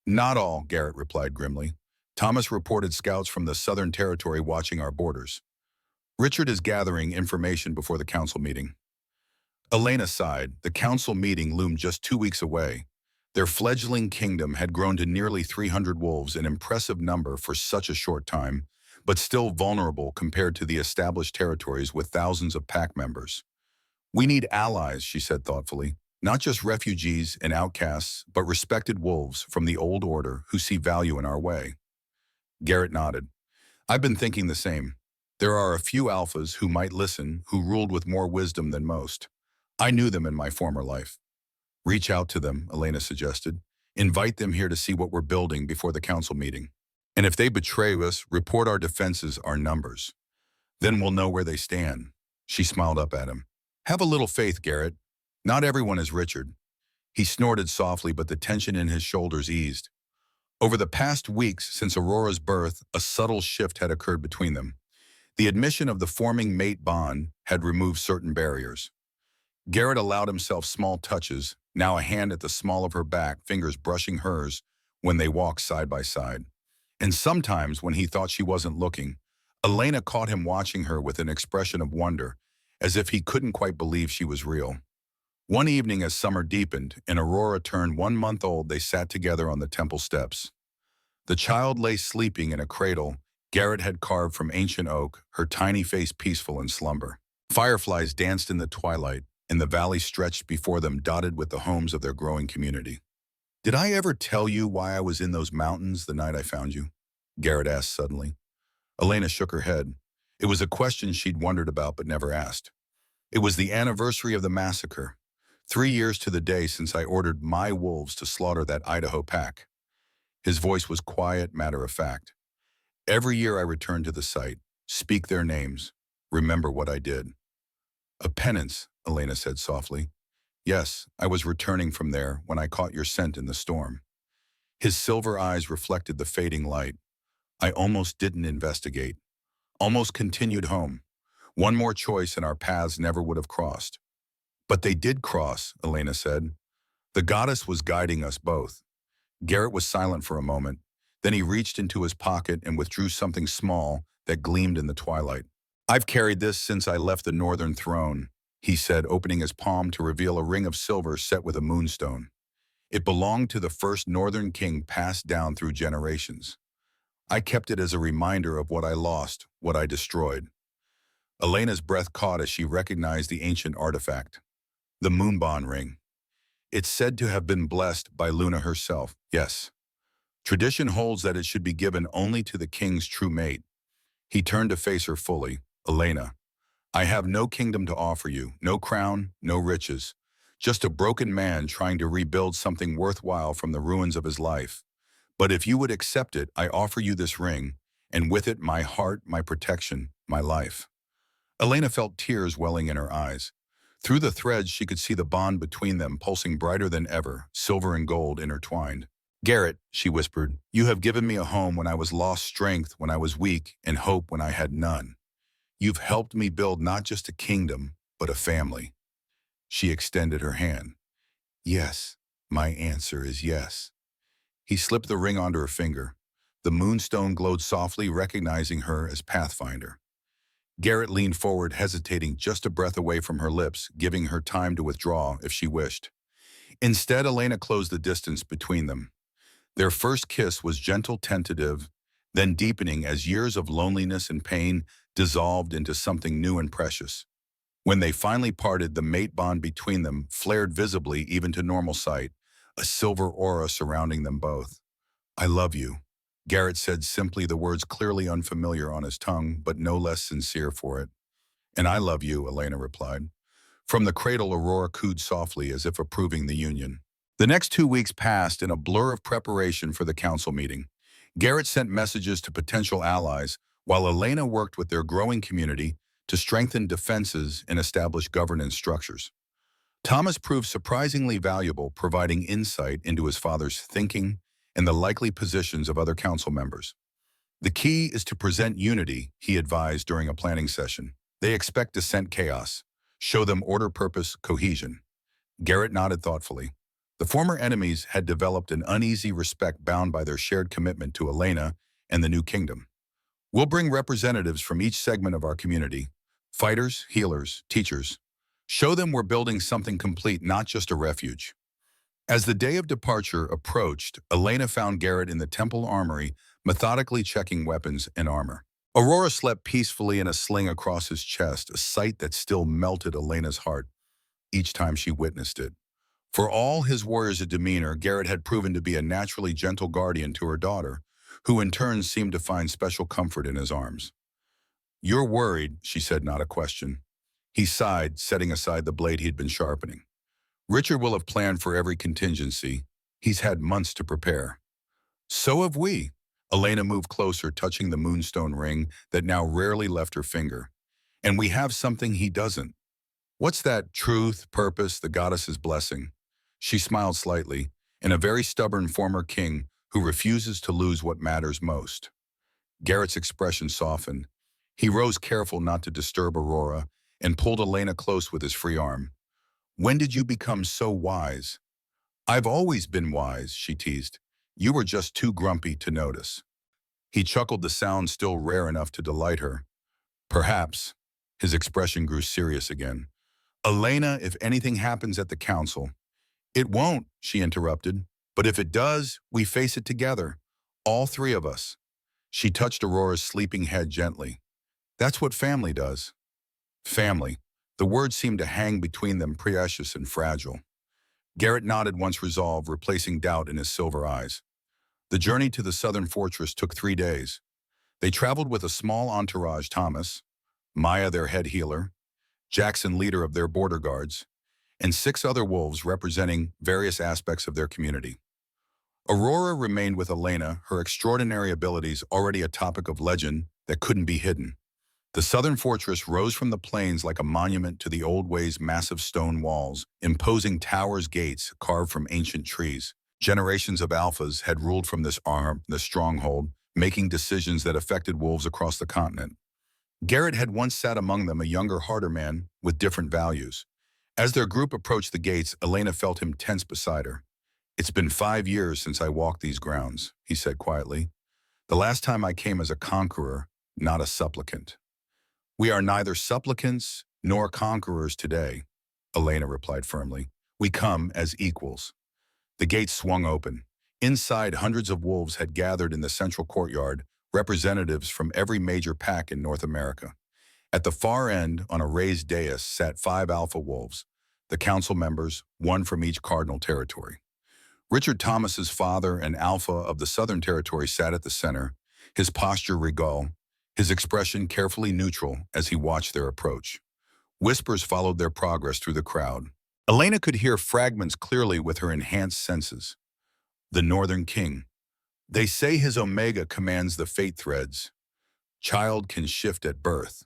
Not all, Garrett replied grimly. Thomas reported scouts from the Southern Territory watching our borders. Richard is gathering information before the council meeting. Elena sighed. The council meeting loomed just 2 weeks away. Their fledgling kingdom had grown to nearly 300 wolves, an impressive number for such a short time, but still vulnerable compared to the established territories with thousands of pack members. We need allies, she said thoughtfully. Not just refugees and outcasts, but respected wolves from the old order who see value in our way. Garrett nodded. I've been thinking the same. There are a few alphas who might listen, who ruled with more wisdom than most. I knew them in my former life. Reach out to them, Elena suggested. Invite them here to see what we're building before the council meeting. And if they betray us, report our defenses, our numbers. Then we'll know where they stand. She smiled up at him. Have a little faith, Garrett. Not everyone is Richard. He snorted softly, but the tension in his shoulders eased. Over the past weeks since Aurora's birth, a subtle shift had occurred between them. The admission of the forming mate bond had removed certain barriers. Garrett allowed himself small touches, now a hand at the small of her back, fingers brushing hers when they walked side by side. And sometimes, when he thought she wasn't looking, Elena caught him watching her with an expression of wonder, as if he couldn't quite believe she was real. One evening as summer deepened and Aurora turned 1 month old, they sat together on the temple steps. The child lay sleeping in a cradle Garrett had carved from ancient oak, her tiny face peaceful in slumber. Fireflies danced in the twilight, and the valley stretched before them, dotted with the homes of their growing community. "Did I ever tell you why I was in those mountains the night I found you?" Garrett asked suddenly. Elena shook her head. It was a question she'd wondered about but never asked. "It was the anniversary of the massacre. 3 years to the day since I ordered my wolves to slaughter that Idaho pack." His voice was quiet, matter-of-fact. "Every year I return to the site, speak their names, remember what I did." "A penance," Elena said softly. "Yes, I was returning from there when I caught your scent in the storm." His silver eyes reflected the fading light. "I almost didn't investigate. Almost continued home. One more choice and our paths never would have crossed." "But they did cross," Elena said. "The goddess was guiding us both." Garrett was silent for a moment. Then he reached into his pocket and withdrew something small that gleamed in the twilight. "I've carried this since I left the northern throne," he said, opening his palm to reveal a ring of silver set with a moonstone. "It belonged to the first northern king, passed down through generations. I kept it as a reminder of what I lost, what I destroyed." Elena's breath caught as she recognized the ancient artifact. The moonbond ring. It's said to have been blessed by Luna herself. Yes. Tradition holds that it should be given only to the king's true mate. He turned to face her fully. "Elena, I have no kingdom to offer you, no crown, no riches. Just a broken man trying to rebuild something worthwhile from the ruins of his life. But if you would accept it, I offer you this ring, and with it my heart, my protection, my life." Elena felt tears welling in her eyes. Through the threads she could see the bond between them pulsing brighter than ever, silver and gold intertwined. "Garrett," she whispered, "you have given me a home when I was lost, strength when I was weak, and hope when I had none. You've helped me build not just a kingdom, but a family." She extended her hand. "Yes, my answer is yes." He slipped the ring onto her finger. The moonstone glowed softly, recognizing her as Pathfinder. Garrett leaned forward, hesitating just a breath away from her lips, giving her time to withdraw if she wished. Instead, Elena closed the distance between them. Their first kiss was gentle, tentative, then deepening as years of loneliness and pain dissolved into something new and precious. When they finally parted, the mate bond between them flared visibly even to normal sight, a silver aura surrounding them both. "I love you," Garrett said simply, the words clearly unfamiliar on his tongue, but no less sincere for it. "And I love you," Elena replied. From the cradle, Aurora cooed softly as if approving the union. The next 2 weeks passed in a blur of preparation for the council meeting. Garrett sent messages to potential allies, while Elena worked with their growing community to strengthen defenses and establish governance structures. Thomas proved surprisingly valuable, providing insight into his father's thinking and the likely positions of other council members. "The key is to present unity," he advised during a planning session. "They expect dissent chaos. Show them order, purpose, cohesion." Garrett nodded thoughtfully. The former enemies had developed an uneasy respect bound by their shared commitment to Elena and the new kingdom. "We'll bring representatives from each segment of our community. Fighters, healers, teachers. Show them we're building something complete, not just a refuge." As the day of departure approached, Elena found Garrett in the temple armory, methodically checking weapons and armor. Aurora slept peacefully in a sling across his chest, a sight that still melted Elena's heart each time she witnessed it. For all his warrior's demeanor, Garrett had proven to be a naturally gentle guardian to her daughter, who in turn seemed to find special comfort in his arms. "You're worried," she said, not a question. He sighed, setting aside the blade he'd been sharpening. "Richard will have planned for every contingency. He's had months to prepare." "So have we." Elena moved closer, touching the moonstone ring that now rarely left her finger. "And we have something he doesn't." "What's that?" "Truth, purpose, the goddess's blessing." She smiled slightly, and a very stubborn former king who refuses to lose what matters most. Garrett's expression softened. He rose, careful not to disturb Aurora, and pulled Elena close with his free arm. "When did you become so wise?" "I've always been wise," she teased. "You were just too grumpy to notice." He chuckled, the sound still rare enough to delight her. "Perhaps." His expression grew serious again. "Elena, if anything happens at the council—" "It won't," she interrupted. "But if it does, we face it together. All three of us." She touched Aurora's sleeping head gently. "That's what family does." Family. The words seemed to hang between them, precious and fragile. Garrett nodded once resolve, replacing doubt in his silver eyes. The journey to the southern fortress took 3 days. They traveled with a small entourage: Thomas, Maya their head healer, Jackson leader of their border guards, and 6 other wolves representing various aspects of their community. Aurora remained with Elena, her extraordinary abilities already a topic of legend that couldn't be hidden. The southern fortress rose from the plains like a monument to the old ways: massive stone walls, imposing towers, gates carved from ancient trees. Generations of alphas had ruled from the stronghold, making decisions that affected wolves across the continent. Garrett had once sat among them, a younger, harder man with different values. As their group approached the gates, Elena felt him tense beside her. "It's been 5 years since I walked these grounds," he said quietly. "The last time I came as a conqueror, not a supplicant." "We are neither supplicants nor conquerors today," Elena replied firmly. "We come as equals." The gates swung open. Inside, hundreds of wolves had gathered in the central courtyard, representatives from every major pack in North America. At the far end, on a raised dais, sat 5 alpha wolves, the council members, one from each cardinal territory. Richard Thomas's father, an alpha of the Southern Territory, sat at the center, his posture regal, his expression carefully neutral as he watched their approach. Whispers followed their progress through the crowd. Elena could hear fragments clearly with her enhanced senses. "The Northern King. They say his Omega commands the fate threads. Child can shift at birth.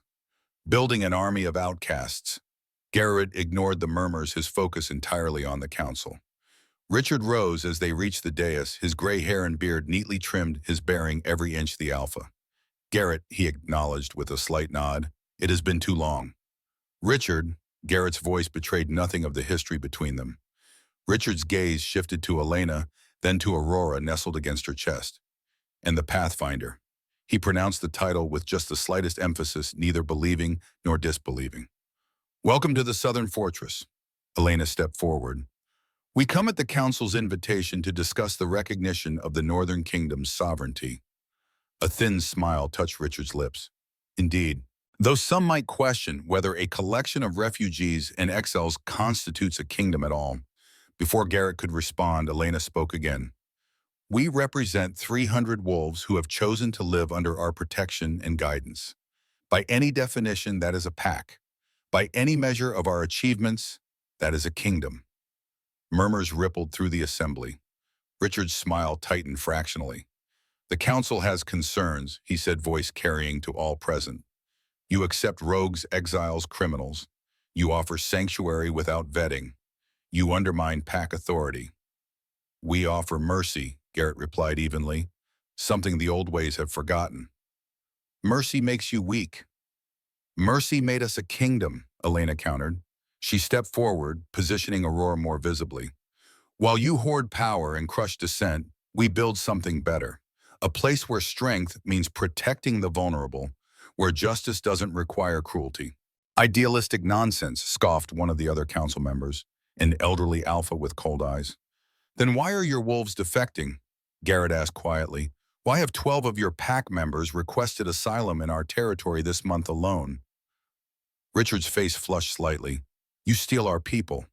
Building an army of outcasts." Garrett ignored the murmurs, his focus entirely on the council. Richard rose as they reached the dais, his gray hair and beard neatly trimmed, his bearing every inch the alpha. "Garrett," he acknowledged with a slight nod, "it has been too long." "Richard," Garrett's voice betrayed nothing of the history between them. Richard's gaze shifted to Elena, then to Aurora nestled against her chest. "And the Pathfinder." He pronounced the title with just the slightest emphasis, neither believing nor disbelieving. "Welcome to the Southern Fortress." Elena stepped forward. "We come at the Council's invitation to discuss the recognition of the Northern Kingdom's sovereignty." A thin smile touched Richard's lips. "Indeed. Though some might question whether a collection of refugees and exiles constitutes a kingdom at all." Before Garrett could respond, Elena spoke again. "We represent 300 wolves who have chosen to live under our protection and guidance. By any definition, that is a pack. By any measure of our achievements, that is a kingdom." Murmurs rippled through the assembly. Richard's smile tightened fractionally. "The council has concerns," he said, voice carrying to all present. "You accept rogues, exiles, criminals. You offer sanctuary without vetting. You undermine pack authority." "We offer mercy," Garrett replied evenly, "something the old ways have forgotten." "Mercy makes you weak." "Mercy made us a kingdom," Elena countered. She stepped forward, positioning Aurora more visibly. "While you hoard power and crush dissent, we build something better. A place where strength means protecting the vulnerable, where justice doesn't require cruelty." "Idealistic nonsense," scoffed one of the other council members, an elderly alpha with cold eyes. "Then why are your wolves defecting?" Garrett asked quietly. "Why have 12 of your pack members requested asylum in our territory this month alone?" Richard's face flushed slightly. "You steal our people."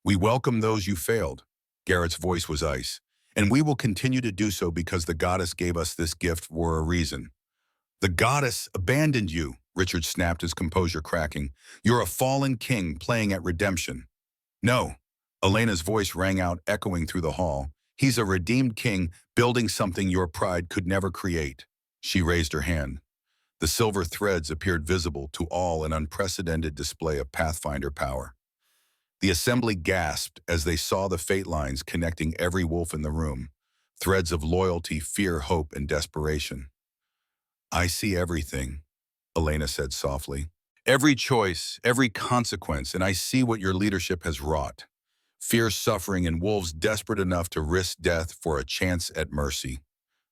"We welcome those you failed." Garrett's voice was ice. "And we will continue to do so because the goddess gave us this gift for a reason." "The goddess abandoned you," Richard snapped, his composure cracking. "You're a fallen king playing at redemption." "No." Elena's voice rang out, echoing through the hall. "He's a redeemed king, building something your pride could never create." She raised her hand. The silver threads appeared visible to all, an unprecedented display of Pathfinder power. The assembly gasped as they saw the fate lines connecting every wolf in the room, threads of loyalty, fear, hope, and desperation. "I see everything," Elena said softly. "Every choice, every consequence, and I see what your leadership has wrought. Fear, suffering, and wolves desperate enough to risk death for a chance at mercy."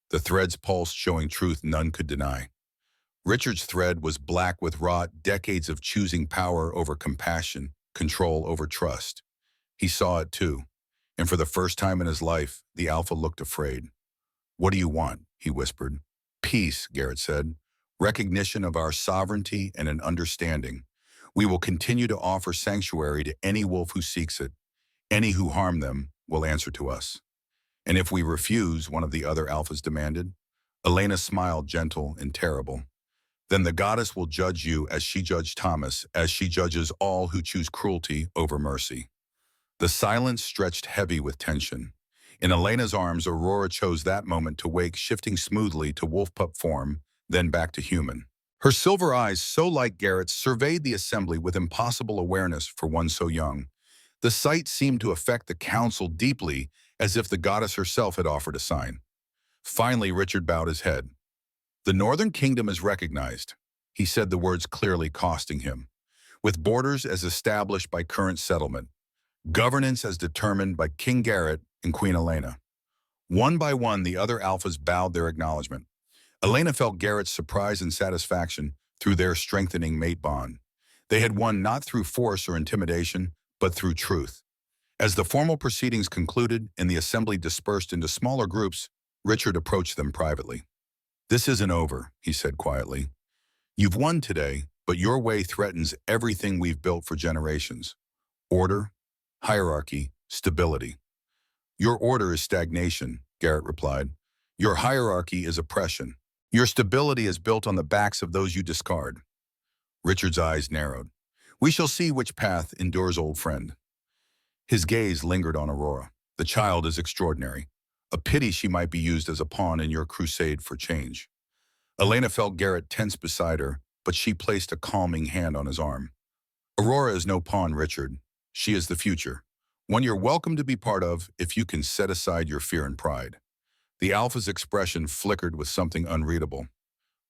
The threads pulsed, showing truth none could deny. Richard's thread was black with wrought decades of choosing power over compassion, control over trust. He saw it too, and for the first time in his life, the alpha looked afraid. "What do you want?" he whispered. "Peace," Garrett said. "Recognition of our sovereignty and an understanding. We will continue to offer sanctuary to any wolf who seeks it. Any who harm them will answer to us. And if we refuse, one of the other alphas demanded. Elena smiled, gentle and terrible. Then the goddess will judge you as she judged Thomas, as she judges all who choose cruelty over mercy. The silence stretched heavy with tension. In Elena's arms, Aurora chose that moment to wake, shifting smoothly to wolf pup form, then back to human. Her silver eyes, so like Garrett's, surveyed the assembly with impossible awareness for one so young. The sight seemed to affect the council deeply, as if the goddess herself had offered a sign. Finally, Richard bowed his head. The Northern Kingdom is recognized, he said, the words clearly costing him, with borders as established by current settlement, governance as determined by King Garrett and Queen Elena. One by one, the other alphas bowed their acknowledgement. Elena felt Garrett's surprise and satisfaction through their strengthening mate bond. They had won not through force or intimidation, but through truth. As the formal proceedings concluded and the assembly dispersed into smaller groups, Richard approached them privately. "This isn't over," he said quietly. "You've won today, but your way threatens everything we've built for generations. Order, hierarchy, stability." "Your order is stagnation," Garrett replied. "Your hierarchy is oppression. Your stability is built on the backs of those you discard." Richard's eyes narrowed. "We shall see which path endures, old friend." His gaze lingered on Aurora. "The child is extraordinary. A pity she might be used as a pawn in your crusade for change." Elena felt Garrett tense beside her, but she placed a calming hand on his arm. "Aurora is no pawn, Richard. She is the future. One you're welcome to be part of if you can set aside your fear and pride." The alpha's expression flickered with something unreadable.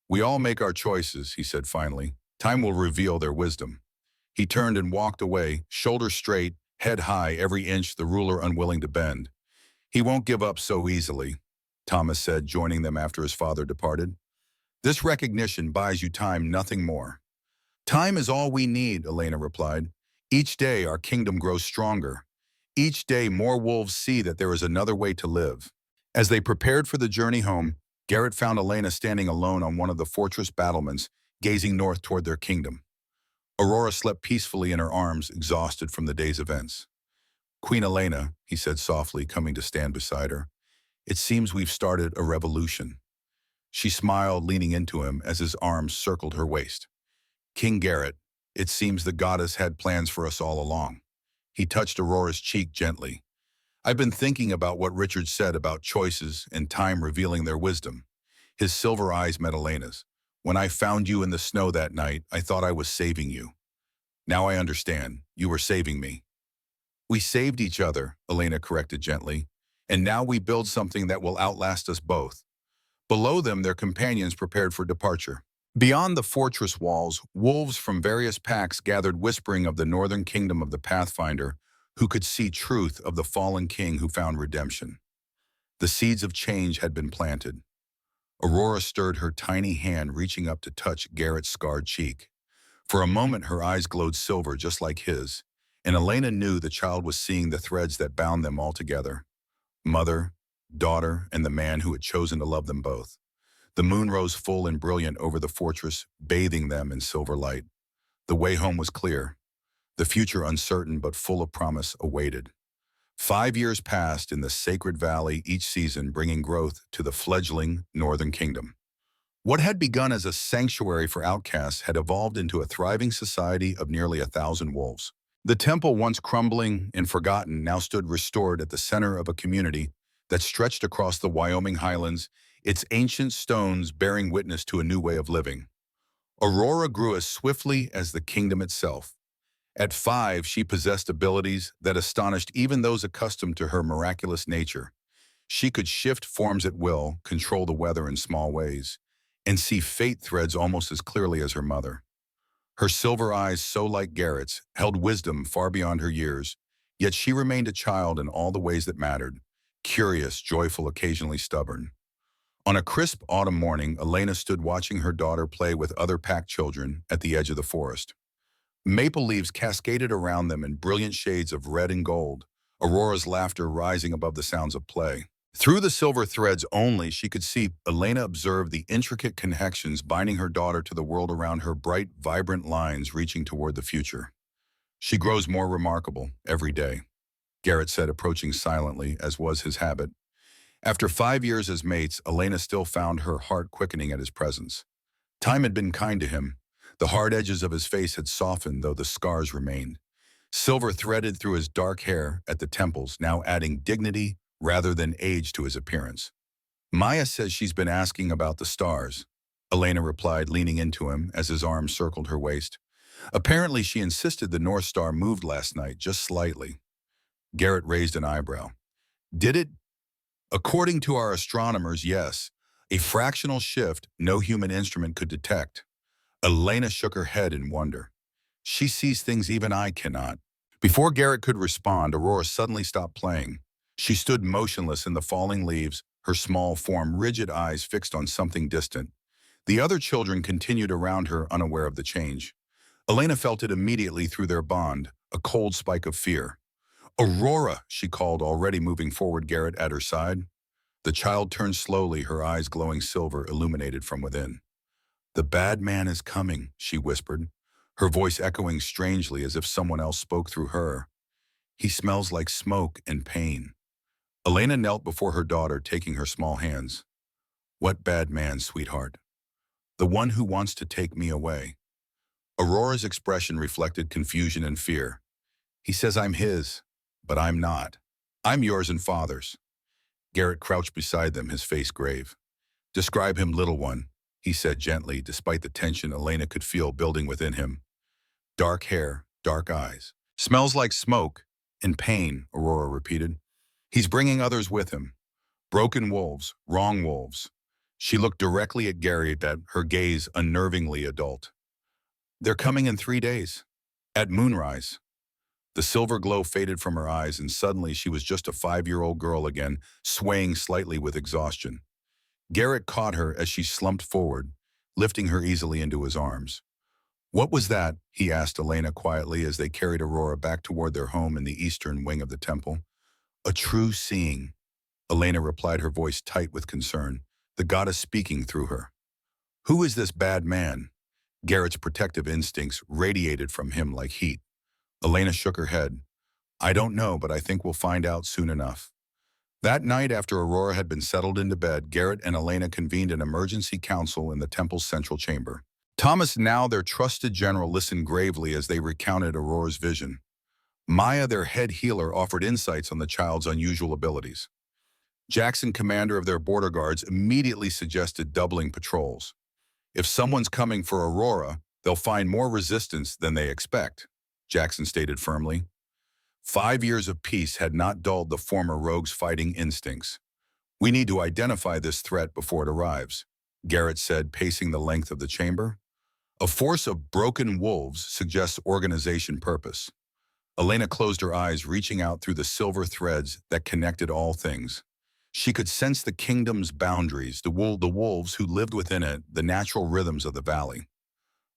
"We all make our choices," he said finally. "Time will reveal their wisdom." He turned and walked away, shoulders straight, head high, every inch the ruler unwilling to bend. "He won't give up so easily," Thomas said, joining them after his father departed. "This recognition buys you time, nothing more." "Time is all we need," Elena replied. "Each day our kingdom grows stronger. Each day more wolves see that there is another way to live." As they prepared for the journey home, Garrett found Elena standing alone on one of the fortress battlements, gazing north toward their kingdom. Aurora slept peacefully in her arms, exhausted from the day's events. "Queen Elena," he said softly, coming to stand beside her, "it seems we've started a revolution." She smiled, leaning into him as his arms circled her waist. "King Garrett, it seems the goddess had plans for us all along." He touched Aurora's cheek gently. "I've been thinking about what Richard said about choices and time revealing their wisdom." His silver eyes met Elena's. "When I found you in the snow that night, I thought I was saving you. Now I understand. You were saving me." "We saved each other," Elena corrected gently, "and now we build something that will outlast us both." Below them, their companions prepared for departure. Beyond the fortress walls, wolves from various packs gathered, whispering of the northern kingdom of the Pathfinder, who could see truth of the fallen king who found redemption. The seeds of change had been planted. Aurora stirred her tiny hand, reaching up to touch Garrett's scarred cheek. For a moment, her eyes glowed silver just like his, and Elena knew the child was seeing the threads that bound them all together. Mother, daughter, and the man who had chosen to love them both. The moon rose full and brilliant over the fortress, bathing them in silver light. The way home was clear. The future, uncertain but full of promise, awaited. 5 years passed in the sacred valley, each season bringing growth to the fledgling northern kingdom. What had begun as a sanctuary for outcasts had evolved into a thriving society of nearly 1,000 wolves. The temple, once crumbling and forgotten, now stood restored at the center of a community that stretched across the Wyoming highlands, its ancient stones bearing witness to a new way of living. Aurora grew as swiftly as the kingdom itself. At 5, she possessed abilities that astonished even those accustomed to her miraculous nature. She could shift forms at will, control the weather in small ways, and see fate threads almost as clearly as her mother. Her silver eyes, so like Garrett's, held wisdom far beyond her years, yet she remained a child in all the ways that mattered, curious, joyful, occasionally stubborn. On a crisp autumn morning, Elena stood watching her daughter play with other pack children at the edge of the forest. Maple leaves cascaded around them in brilliant shades of red and gold, Aurora's laughter rising above the sounds of play. Through the silver threads only, she could see Elena observe the intricate connections binding her daughter to the world around her, bright, vibrant lines reaching toward the future. She grows more remarkable every day, Garrett said, approaching silently, as was his habit. After 5 years as mates, Elena still found her heart quickening at his presence. Time had been kind to him. The hard edges of his face had softened, though the scars remained. Silver threaded through his dark hair at the temples, now adding dignity rather than age to his appearance. Maya says she's been asking about the stars, Elena replied, leaning into him as his arm circled her waist. Apparently, she insisted the North Star moved last night, just slightly. Garrett raised an eyebrow. Did it? According to our astronomers, yes. A fractional shift no human instrument could detect. Elena shook her head in wonder. She sees things even I cannot. Before Garrett could respond, Aurora suddenly stopped playing. She stood motionless in the falling leaves, her small form, rigid eyes fixed on something distant. The other children continued around her, unaware of the change. Elena felt it immediately through their bond, a cold spike of fear. Aurora, she called, already moving forward, Garrett at her side. The child turned slowly, her eyes glowing silver, illuminated from within. The bad man is coming, she whispered, her voice echoing strangely as if someone else spoke through her. He smells like smoke and pain. Elena knelt before her daughter, taking her small hands. What bad man, sweetheart? The one who wants to take me away. Aurora's expression reflected confusion and fear. He says I'm his, but I'm not. I'm yours and father's. Garrett crouched beside them, his face grave. Describe him, little one, he said gently, despite the tension Elena could feel building within him. Dark hair, dark eyes. Smells like smoke and pain, Aurora repeated. He's bringing others with him. Broken wolves, wrong wolves. She looked directly at Garrett, her gaze unnervingly adult. They're coming in 3 days. At moonrise. The silver glow faded from her eyes, and suddenly she was just a 5-year-old girl again, swaying slightly with exhaustion. Garrett caught her as she slumped forward, lifting her easily into his arms. What was that? He asked Elena quietly as they carried Aurora back toward their home in the eastern wing of the temple. A true seeing, Elena replied, her voice tight with concern, the goddess speaking through her. Who is this bad man? Garrett's protective instincts radiated from him like heat. Elena shook her head. I don't know, but I think we'll find out soon enough. That night, after Aurora had been settled into bed, Garrett and Elena convened an emergency council in the temple's central chamber. Thomas, now their trusted general, listened gravely as they recounted Aurora's vision. Maya, their head healer, offered insights on the child's unusual abilities. Jackson, commander of their border guards, immediately suggested doubling patrols. If someone's coming for Aurora, they'll find more resistance than they expect, Jackson stated firmly. 5 years of peace had not dulled the former rogue's fighting instincts. We need to identify this threat before it arrives, Garrett said, pacing the length of the chamber. A force of broken wolves suggests organization purpose. Elena closed her eyes, reaching out through the silver threads that connected all things. She could sense the kingdom's boundaries, the wolves who lived within it, the natural rhythms of the valley.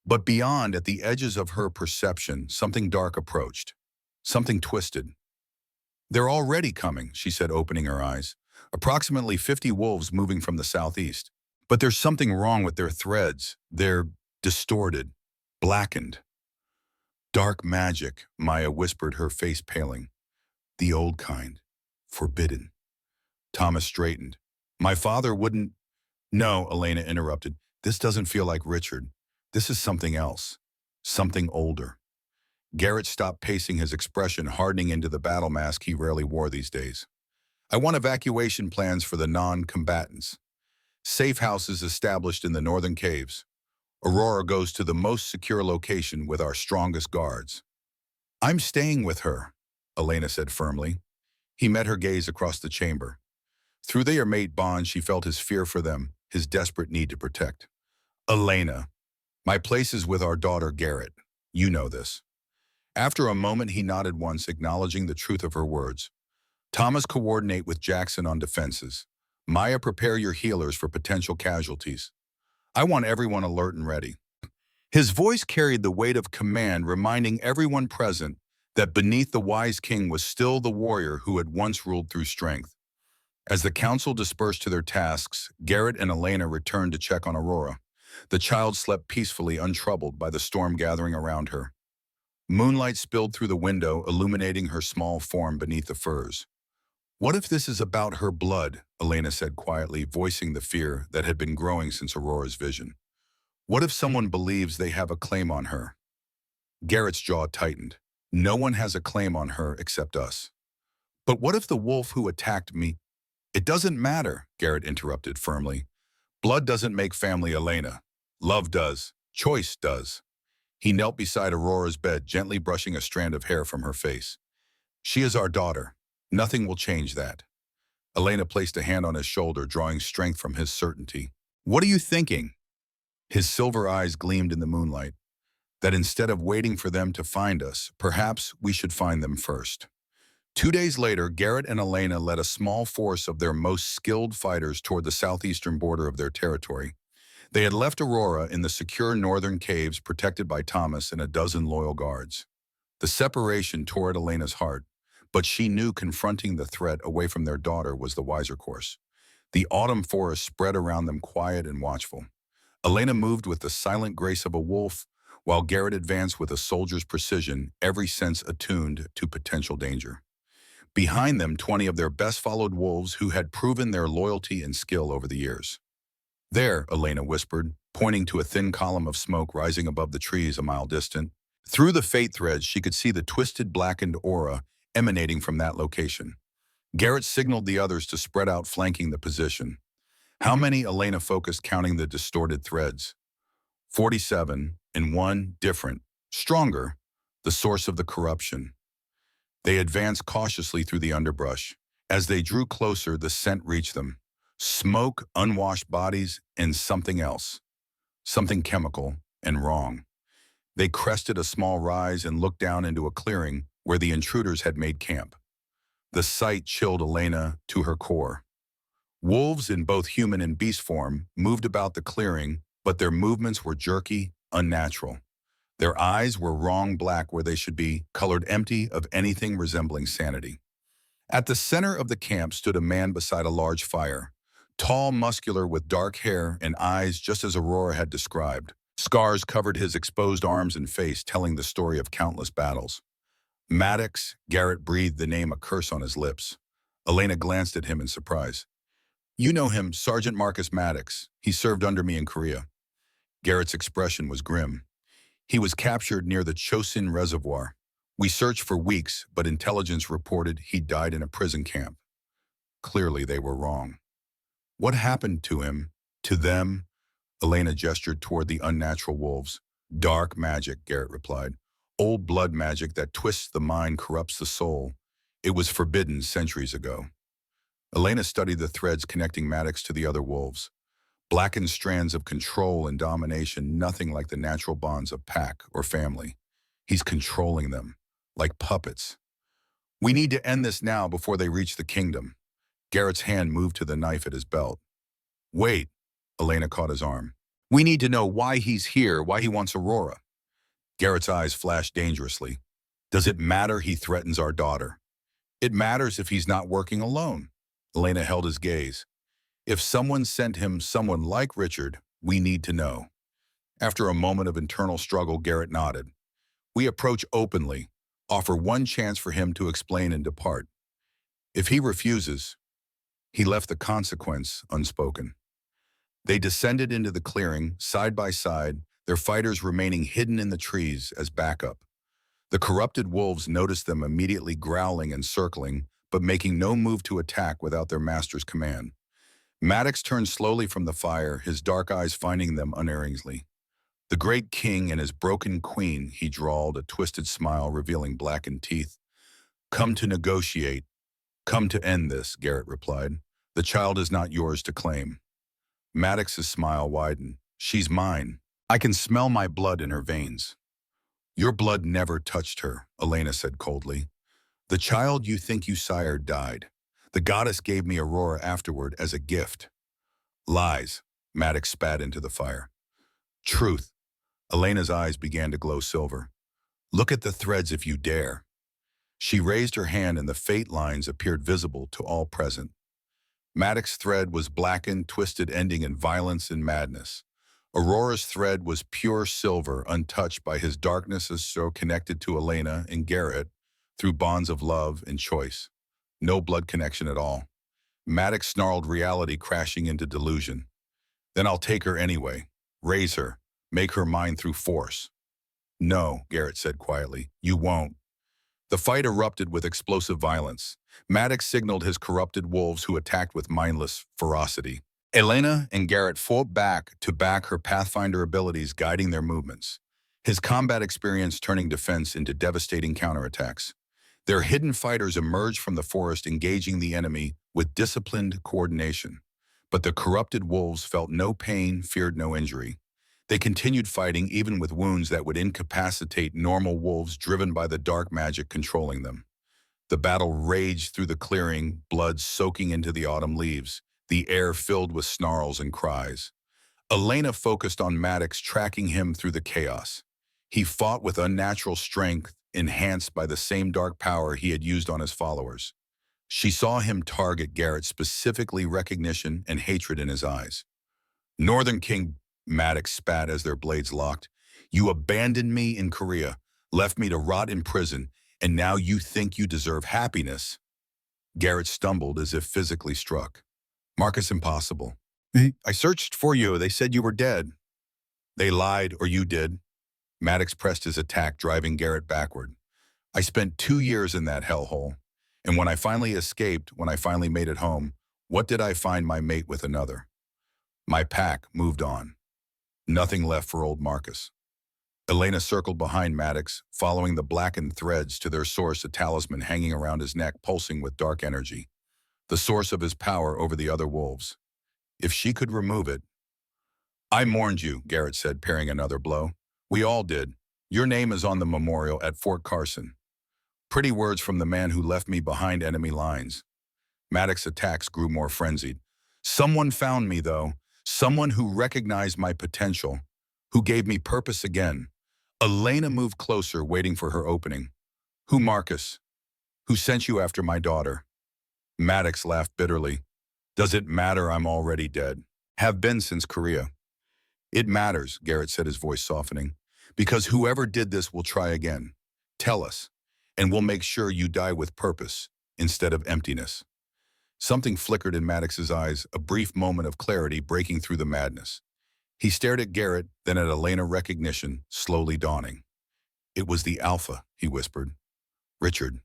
But beyond, at the edges of her perception, something dark approached. Something twisted. They're already coming, she said, opening her eyes. Approximately 50 wolves moving from the southeast. But there's something wrong with their threads. They're distorted, blackened. Dark magic, Maya whispered, her face paling. The old kind. Forbidden. Thomas straightened. My father wouldn't... No, Elena interrupted. This doesn't feel like Richard. This is something else. Something older. Garrett stopped pacing, his expression hardening into the battle mask he rarely wore these days. I want evacuation plans for the non-combatants. Safe houses established in the northern caves. Aurora goes to the most secure location with our strongest guards. I'm staying with her, Elena said firmly. He met her gaze across the chamber. Through their mate bond, she felt his fear for them, his desperate need to protect. Elena, my place is with our daughter Garrett. You know this. After a moment, he nodded once, acknowledging the truth of her words. Thomas, coordinate with Jackson on defenses. Maya, prepare your healers for potential casualties. I want everyone alert and ready. His voice carried the weight of command, reminding everyone present that beneath the wise king was still the warrior who had once ruled through strength. As the council dispersed to their tasks, Garrett and Elena returned to check on Aurora. The child slept peacefully, untroubled by the storm gathering around her. Moonlight spilled through the window, illuminating her small form beneath the furs. "What if this is about her blood?" Elena said quietly, voicing the fear that had been growing since Aurora's vision. "What if someone believes they have a claim on her?" Garrett's jaw tightened. "No one has a claim on her except us." "But what if the wolf who attacked me—" "It doesn't matter," Garrett interrupted firmly. "Blood doesn't make family, Elena. Love does. Choice does." He knelt beside Aurora's bed, gently brushing a strand of hair from her face. "She is our daughter. Nothing will change that." Elena placed a hand on his shoulder, drawing strength from his certainty. "What are you thinking?" His silver eyes gleamed in the moonlight. "That instead of waiting for them to find us, perhaps we should find them first." 2 days later, Garrett and Elena led a small force of their most skilled fighters toward the southeastern border of their territory. They had left Aurora in the secure northern caves protected by Thomas and a dozen loyal guards. The separation tore at Elena's heart, but she knew confronting the threat away from their daughter was the wiser course. The autumn forest spread around them, quiet and watchful. Elena moved with the silent grace of a wolf, while Garrett advanced with a soldier's precision, every sense attuned to potential danger. Behind them, 20 of their best-followed wolves who had proven their loyalty and skill over the years. "There," Elena whispered, pointing to a thin column of smoke rising above the trees a mile distant. Through the fate threads, she could see the twisted, blackened aura emanating from that location. Garrett signaled the others to spread out, flanking the position. "How many?" Elena focused, counting the distorted threads. 47, and one different, stronger, the source of the corruption. They advanced cautiously through the underbrush. As they drew closer, the scent reached them. Smoke, unwashed bodies, and something else. Something chemical and wrong. They crested a small rise and looked down into a clearing where the intruders had made camp. The sight chilled Elena to her core. Wolves in both human and beast form moved about the clearing, but their movements were jerky, unnatural. Their eyes were wrong black where they should be, colored empty of anything resembling sanity. At the center of the camp stood a man beside a large fire, tall, muscular, with dark hair and eyes just as Aurora had described. Scars covered his exposed arms and face, telling the story of countless battles. "Maddox," Garrett breathed the name, a curse on his lips. Elena glanced at him in surprise. "You know him, Sergeant Marcus Maddox. He served under me in Korea." Garrett's expression was grim. "He was captured near the Chosin Reservoir. We searched for weeks, but intelligence reported he died in a prison camp." Clearly, they were wrong. "What happened to him? To them?" Elena gestured toward the unnatural wolves. "Dark magic," Garrett replied. "Old blood magic that twists the mind, corrupts the soul. It was forbidden centuries ago." Elena studied the threads connecting Maddox to the other wolves. Blackened strands of control and domination, nothing like the natural bonds of pack or family. He's controlling them, like puppets. "We need to end this now before they reach the kingdom." Garrett's hand moved to the knife at his belt. "Wait," Elena caught his arm. "We need to know why he's here, why he wants Aurora." Garrett's eyes flashed dangerously. "Does it matter he threatens our daughter?" "It matters if he's not working alone." Elena held his gaze. "If someone sent him someone like Richard, we need to know." After a moment of internal struggle, Garrett nodded. "We approach openly, offer one chance for him to explain and depart. If he refuses," he left the consequence unspoken. They descended into the clearing, side by side, their fighters remaining hidden in the trees as backup. The corrupted wolves noticed them, immediately growling and circling, but making no move to attack without their master's command. Maddox turned slowly from the fire, his dark eyes finding them unerringly. "The great king and his broken queen," he drawled, a twisted smile revealing blackened teeth. "Come to negotiate. Come to end this," Garrett replied. "The child is not yours to claim." Maddox's smile widened. "She's mine. I can smell my blood in her veins." "Your blood never touched her," Elena said coldly. "The child you think you sired died. The goddess gave me Aurora afterward as a gift." "Lies," Maddox spat into the fire. "Truth." Elena's eyes began to glow silver. "Look at the threads if you dare." She raised her hand and the fate lines appeared visible to all present. Maddox's thread was blackened, twisted, ending in violence and madness. Aurora's thread was pure silver, untouched by his darkness, as so connected to Elena and Garrett through bonds of love and choice. No blood connection at all. Maddox snarled reality crashing into delusion. Then I'll take her anyway. Raise her. Make her mine through force. No, Garrett said quietly. You won't. The fight erupted with explosive violence. Maddox signaled his corrupted wolves who attacked with mindless ferocity. Elena and Garrett fought back to back her Pathfinder abilities guiding their movements, his combat experience turning defense into devastating counterattacks. Their hidden fighters emerged from the forest engaging the enemy with disciplined coordination. But the corrupted wolves felt no pain, feared no injury. They continued fighting even with wounds that would incapacitate normal wolves driven by the dark magic controlling them. The battle raged through the clearing, blood soaking into the autumn leaves, the air filled with snarls and cries. Elena focused on Maddox, tracking him through the chaos. He fought with unnatural strength, enhanced by the same dark power he had used on his followers. She saw him target Garrett, specifically recognition and hatred in his eyes. Northern King, Maddox spat as their blades locked. You abandoned me in Korea, left me to rot in prison, and now you think you deserve happiness. Garrett stumbled as if physically struck. Marcus, impossible. I searched for you. They said you were dead. They lied, or you did. Maddox pressed his attack, driving Garrett backward. I spent 2 years in that hellhole. And when I finally escaped, when I finally made it home, what did I find? My mate with another. My pack moved on. Nothing left for old Marcus. Elena circled behind Maddox, following the blackened threads to their source, a talisman hanging around his neck, pulsing with dark energy. The source of his power over the other wolves. If she could remove it. I mourned you, Garrett said, parrying another blow. We all did. Your name is on the memorial at Fort Carson. Pretty words from the man who left me behind enemy lines. Maddox's attacks grew more frenzied. Someone found me, though. Someone who recognized my potential, who gave me purpose again. Elena moved closer, waiting for her opening. Who, Marcus? Who sent you after my daughter? Maddox laughed bitterly. Does it matter? I'm already dead. Have been since Korea. It matters, Garrett said, his voice softening. Because whoever did this will try again. Tell us, and we'll make sure you die with purpose instead of emptiness. Something flickered in Maddox's eyes, a brief moment of clarity breaking through the madness. He stared at Garrett, then at Elena, recognition slowly dawning. It was the Alpha, he whispered. Richard.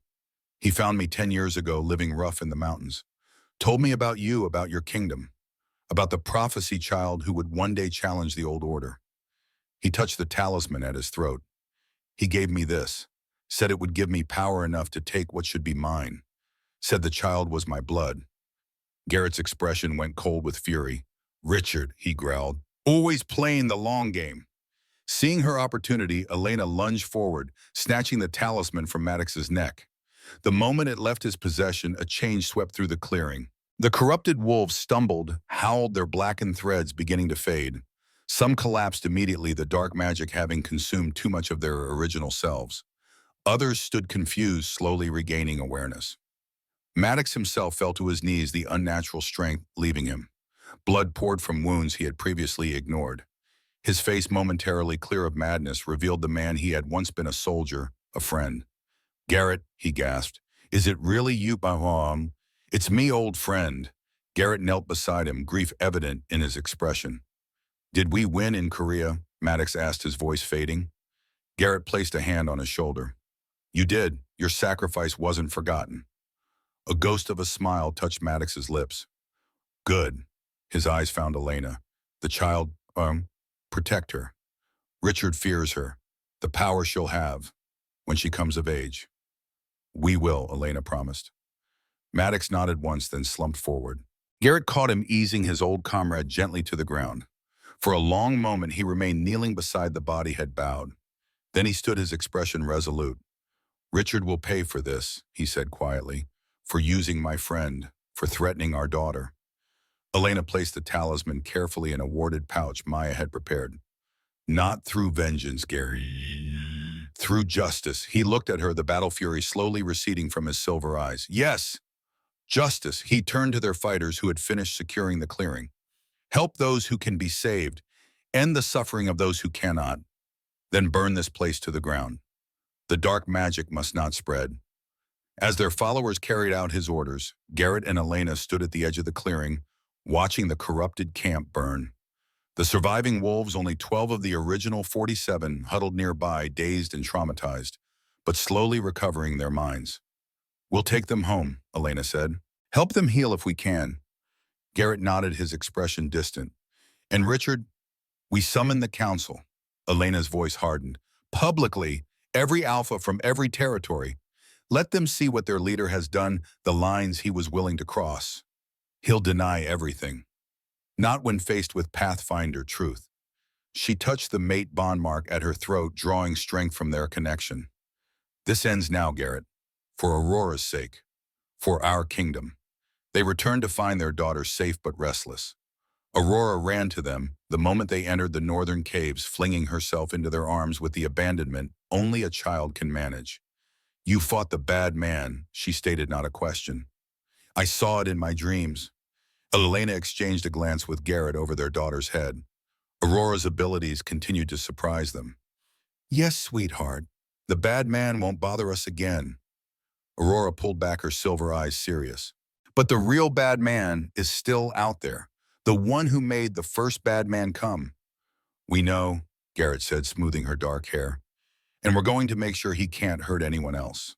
He found me 10 years ago, living rough in the mountains. Told me about you, about your kingdom, about the prophecy child who would one day challenge the old order. He touched the talisman at his throat. He gave me this, said it would give me power enough to take what should be mine, said the child was my blood. Garrett's expression went cold with fury. Richard, he growled, always playing the long game. Seeing her opportunity, Elena lunged forward, snatching the talisman from Maddox's neck. The moment it left his possession, a change swept through the clearing. The corrupted wolves stumbled, howled, their blackened threads beginning to fade. Some collapsed immediately, the dark magic having consumed too much of their original selves. Others stood confused, slowly regaining awareness. Maddox himself fell to his knees, the unnatural strength leaving him. Blood poured from wounds he had previously ignored. His face, momentarily clear of madness, revealed the man he had once been, a soldier, a friend. Garrett, he gasped, is it really you, Baham? It's me, old friend. Garrett knelt beside him, grief evident in his expression. Did we win in Korea? Maddox asked, his voice fading. Garrett placed a hand on his shoulder. You did. Your sacrifice wasn't forgotten. A ghost of a smile touched Maddox's lips. Good. His eyes found Elena. The child, protect her. Richard fears her. The power she'll have when she comes of age. We will, Elena promised. Maddox nodded once, then slumped forward. Garrett caught him, easing his old comrade gently to the ground. For a long moment, he remained kneeling beside the body, head bowed. Then he stood, his expression resolute. Richard will pay for this, he said quietly, for using my friend, for threatening our daughter. Elena placed the talisman carefully in a warded pouch Maya had prepared. Not through vengeance, Garrett. Through justice. He looked at her, the battle fury slowly receding from his silver eyes. Yes, Justice, he turned to their fighters who had finished securing the clearing. Help those who can be saved, end the suffering of those who cannot, then burn this place to the ground. The dark magic must not spread. As their followers carried out his orders, Garrett and Elena stood at the edge of the clearing, watching the corrupted camp burn. The surviving wolves, only 12 of the original 47, huddled nearby, dazed and traumatized, but slowly recovering their minds. We'll take them home, Elena said. Help them heal if we can. Garrett nodded, his expression distant. And Richard, we summon the council. Elena's voice hardened. Publicly, every alpha from every territory. Let them see what their leader has done, the lines he was willing to cross. He'll deny everything. Not when faced with Pathfinder truth. She touched the mate bond mark at her throat, drawing strength from their connection. This ends now, Garrett. For Aurora's sake. For our kingdom. They returned to find their daughter safe but restless. Aurora ran to them the moment they entered the northern caves, flinging herself into their arms with the abandonment only a child can manage. You fought the bad man, she stated, not a question. I saw it in my dreams. Elena exchanged a glance with Garrett over their daughter's head. Aurora's abilities continued to surprise them. Yes, sweetheart. The bad man won't bother us again. Aurora pulled back, her silver eyes serious. But the real bad man is still out there. The one who made the first bad man come. We know, Garrett said, smoothing her dark hair. And we're going to make sure he can't hurt anyone else.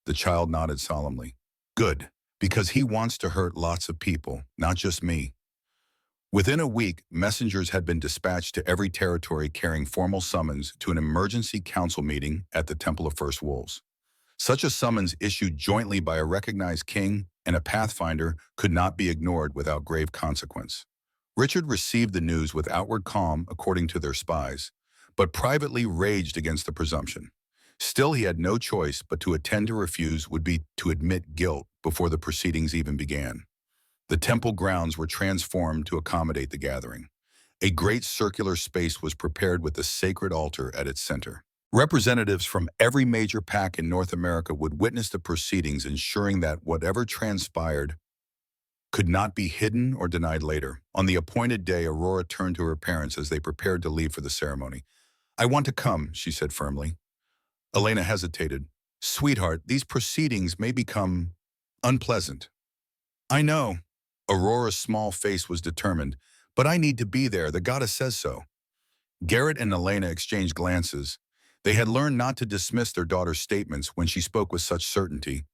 The child nodded solemnly. Good, because he wants to hurt lots of people, not just me. Within a week, messengers had been dispatched to every territory carrying formal summons to an emergency council meeting at the Temple of First Wolves. Such a summons issued jointly by a recognized king and a Pathfinder could not be ignored without grave consequence. Richard received the news with outward calm, according to their spies, but privately raged against the presumption. Still, he had no choice but to attend. To refuse would be to admit guilt before the proceedings even began. The temple grounds were transformed to accommodate the gathering. A great circular space was prepared with the sacred altar at its center. Representatives from every major pack in North America would witness the proceedings, ensuring that whatever transpired could not be hidden or denied later. On the appointed day, Aurora turned to her parents as they prepared to leave for the ceremony. I want to come, she said firmly. Elena hesitated. Sweetheart, these proceedings may become unpleasant. I know. Aurora's small face was determined. But I need to be there. The goddess says so. Garrett and Elena exchanged glances. They had learned not to dismiss their daughter's statements when she spoke with such certainty.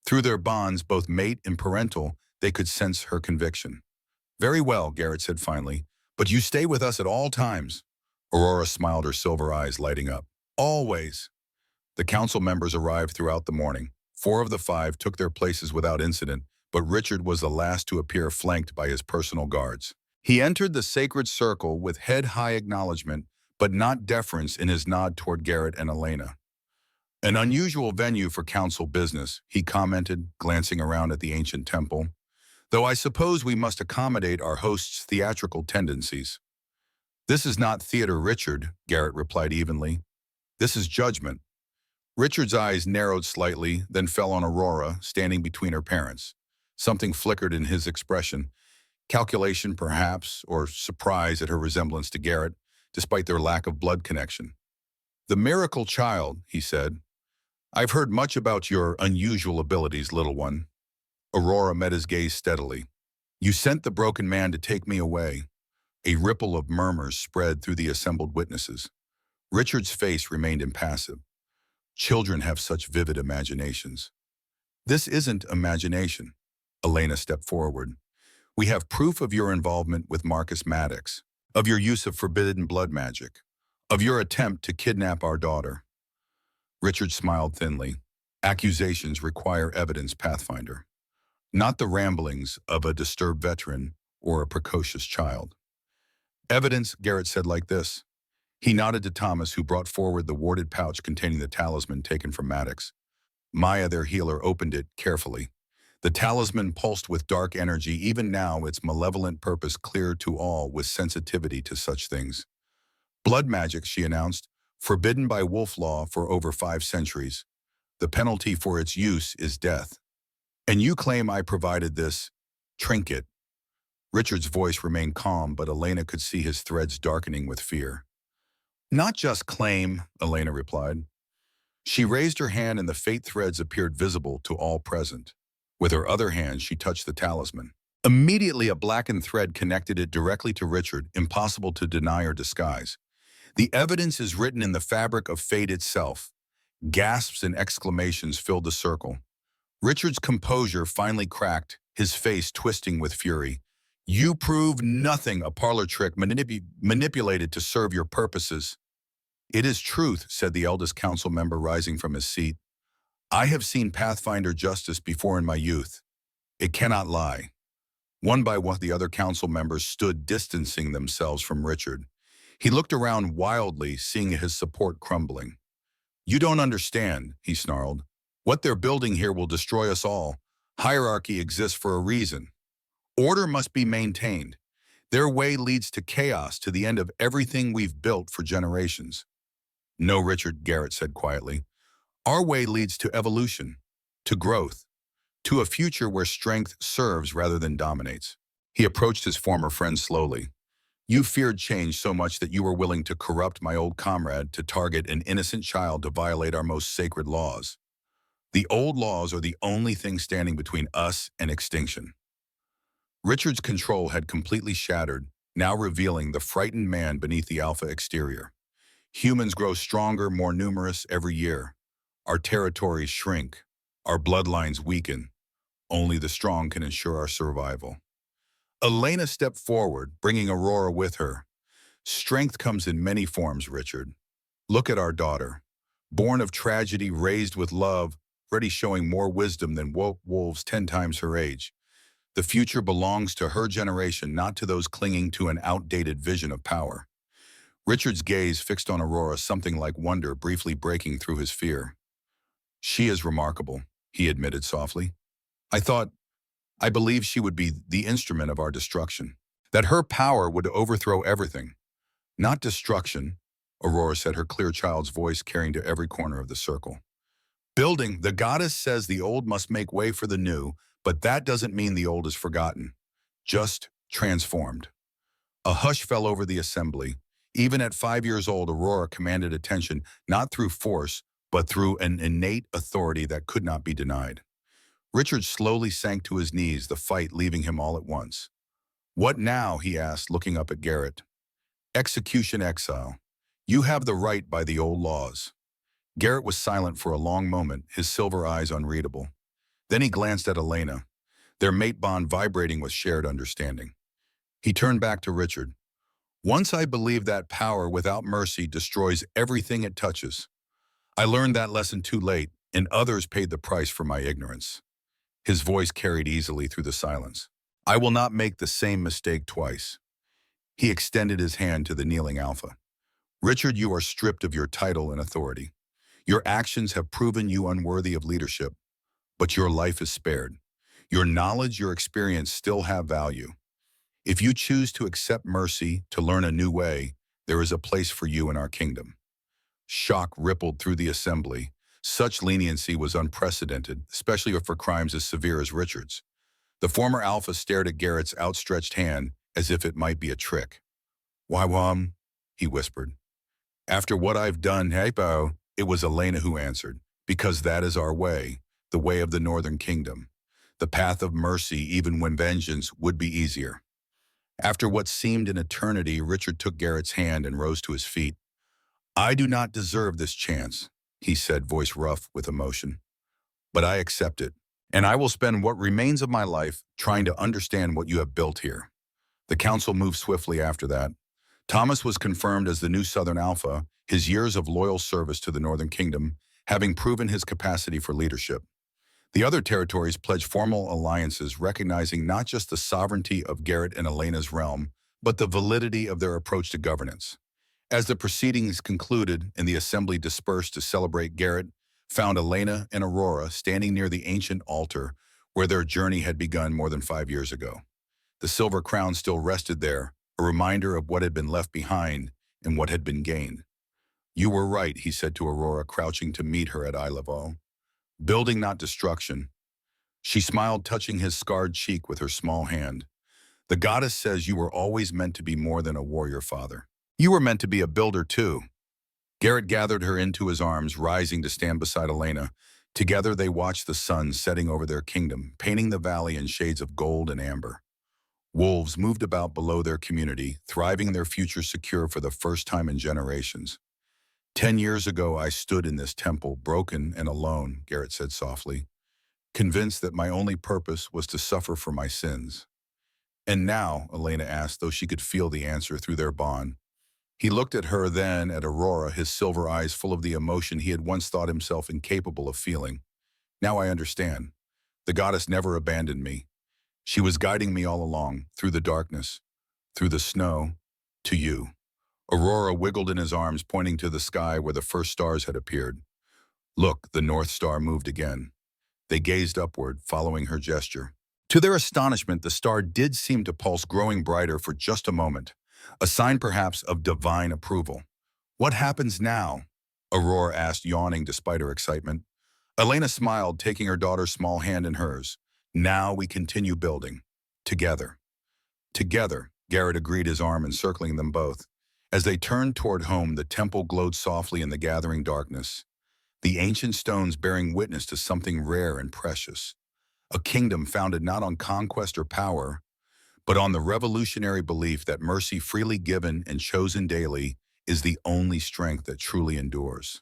Through their bonds, both mate and parental, they could sense her conviction. Very well, Garrett said finally, but you stay with us at all times. Aurora smiled, her silver eyes lighting up. Always. The council members arrived throughout the morning. 4 of the 5 took their places without incident, but Richard was the last to appear, flanked by his personal guards. He entered the sacred circle with head-high acknowledgement, but not deference in his nod toward Garrett and Elena. An unusual venue for council business, he commented, glancing around at the ancient temple. Though I suppose we must accommodate our host's theatrical tendencies. This is not theater, Richard, Garrett replied evenly. This is judgment. Richard's eyes narrowed slightly, then fell on Aurora, standing between her parents. Something flickered in his expression. Calculation, perhaps, or surprise at her resemblance to Garrett, despite their lack of blood connection. The miracle child, he said. I've heard much about your unusual abilities, little one. Aurora met his gaze steadily. You sent the broken man to take me away. A ripple of murmurs spread through the assembled witnesses. Richard's face remained impassive. Children have such vivid imaginations. This isn't imagination. Elena stepped forward. We have proof of your involvement with Marcus Maddox, of your use of forbidden blood magic, of your attempt to kidnap our daughter. Richard smiled thinly. Accusations require evidence, Pathfinder. Not the ramblings of a disturbed veteran or a precocious child. Evidence, Garrett said like this. He nodded to Thomas, who brought forward the warded pouch containing the talisman taken from Maddox. Maya, their healer, opened it carefully. The talisman pulsed with dark energy, even now its malevolent purpose clear to all with sensitivity to such things. Blood magic, she announced, forbidden by wolf law for over 5 centuries. The penalty for its use is death. And you claim I provided this trinket. Richard's voice remained calm, but Elena could see his threads darkening with fear. Not just claim, Elena replied. She raised her hand and the fate threads appeared visible to all present. With her other hand, she touched the talisman. Immediately, a blackened thread connected it directly to Richard, impossible to deny or disguise. The evidence is written in the fabric of fate itself. Gasps and exclamations filled the circle. Richard's composure finally cracked, his face twisting with fury. You prove nothing, a parlor trick manipulated to serve your purposes. It is truth, said the eldest council member rising from his seat. I have seen Pathfinder justice before in my youth. It cannot lie. One by one, the other council members stood distancing themselves from Richard. He looked around wildly, seeing his support crumbling. You don't understand, he snarled. What they're building here will destroy us all. Hierarchy exists for a reason. Order must be maintained. Their way leads to chaos, to the end of everything we've built for generations. No, Richard, Garrett said quietly. Our way leads to evolution, to growth, to a future where strength serves rather than dominates. He approached his former friend slowly. You feared change so much that you were willing to corrupt my old comrade, to target an innocent child, to violate our most sacred laws. The old laws are the only thing standing between us and extinction. Richard's control had completely shattered, now revealing the frightened man beneath the alpha exterior. Humans grow stronger, more numerous every year. Our territories shrink. Our bloodlines weaken. Only the strong can ensure our survival. Elena stepped forward, bringing Aurora with her. Strength comes in many forms, Richard. Look at our daughter. Born of tragedy, raised with love, already showing more wisdom than woke wolves 10 times her age. The future belongs to her generation, not to those clinging to an outdated vision of power. Richard's gaze fixed on Aurora, something like wonder briefly breaking through his fear. She is remarkable, he admitted softly. I believed she would be the instrument of our destruction, that her power would overthrow everything. Not destruction, Aurora said, her clear child's voice carrying to every corner of the circle. Building, the goddess says the old must make way for the new, but that doesn't mean the old is forgotten, just transformed. A hush fell over the assembly. Even at 5 years old, Aurora commanded attention, not through force, but through an innate authority that could not be denied. Richard slowly sank to his knees, the fight leaving him all at once. What now, he asked, looking up at Garrett. Execution, exile. You have the right by the old laws. Garrett was silent for a long moment, his silver eyes unreadable. Then he glanced at Elena, their mate bond vibrating with shared understanding. He turned back to Richard. Once I believed that power without mercy destroys everything it touches. I learned that lesson too late, and others paid the price for my ignorance. His voice carried easily through the silence. I will not make the same mistake twice. He extended his hand to the kneeling Alpha. Richard, you are stripped of your title and authority. Your actions have proven you unworthy of leadership, but your life is spared. Your knowledge, your experience still have value. If you choose to accept mercy, to learn a new way, there is a place for you in our kingdom. Shock rippled through the assembly. Such leniency was unprecedented, especially for crimes as severe as Richard's. The former Alpha stared at Garrett's outstretched hand as if it might be a trick. Why, he whispered. After what I've done, Hypo, it was Elena who answered, because that is our way, the way of the Northern Kingdom. The path of mercy, even when vengeance would be easier. After what seemed an eternity, Richard took Garrett's hand and rose to his feet. I do not deserve this chance, he said, voice rough with emotion. But I accept it, and I will spend what remains of my life trying to understand what you have built here. The council moved swiftly after that. Thomas was confirmed as the new Southern Alpha, his years of loyal service to the Northern Kingdom having proven his capacity for leadership. The other territories pledged formal alliances recognizing not just the sovereignty of Garrett and Elena's realm, but the validity of their approach to governance. As the proceedings concluded and the assembly dispersed to celebrate, Garrett found Elena and Aurora standing near the ancient altar where their journey had begun more than 5 years ago. The silver crown still rested there, a reminder of what had been left behind and what had been gained. You were right, he said to Aurora, crouching to meet her at eye level. Building, not destruction. She smiled, touching his scarred cheek with her small hand. The goddess says you were always meant to be more than a warrior, father. You were meant to be a builder, too. Garrett gathered her into his arms, rising to stand beside Elena. Together they watched the sun setting over their kingdom, painting the valley in shades of gold and amber. Wolves moved about below their community, thriving, their future secure for the first time in generations. 10 years ago, I stood in this temple, broken and alone, Garrett said softly, convinced that my only purpose was to suffer for my sins. And now, Elena asked, though she could feel the answer through their bond. He looked at her, then at Aurora, his silver eyes full of the emotion he had once thought himself incapable of feeling. Now I understand. The goddess never abandoned me. She was guiding me all along, through the darkness, through the snow, to you. Aurora wiggled in his arms, pointing to the sky where the first stars had appeared. Look, the North Star moved again. They gazed upward, following her gesture. To their astonishment, the star did seem to pulse, growing brighter for just a moment, a sign perhaps of divine approval. What happens now? Aurora asked, yawning despite her excitement. Elena smiled, taking her daughter's small hand in hers. Now we continue building. Together. Together, Garrett agreed, his arm encircling them both. As they turned toward home, the temple glowed softly in the gathering darkness, the ancient stones bearing witness to something rare and precious. A kingdom founded not on conquest or power, but on the revolutionary belief that mercy freely given and chosen daily is the only strength that truly endures.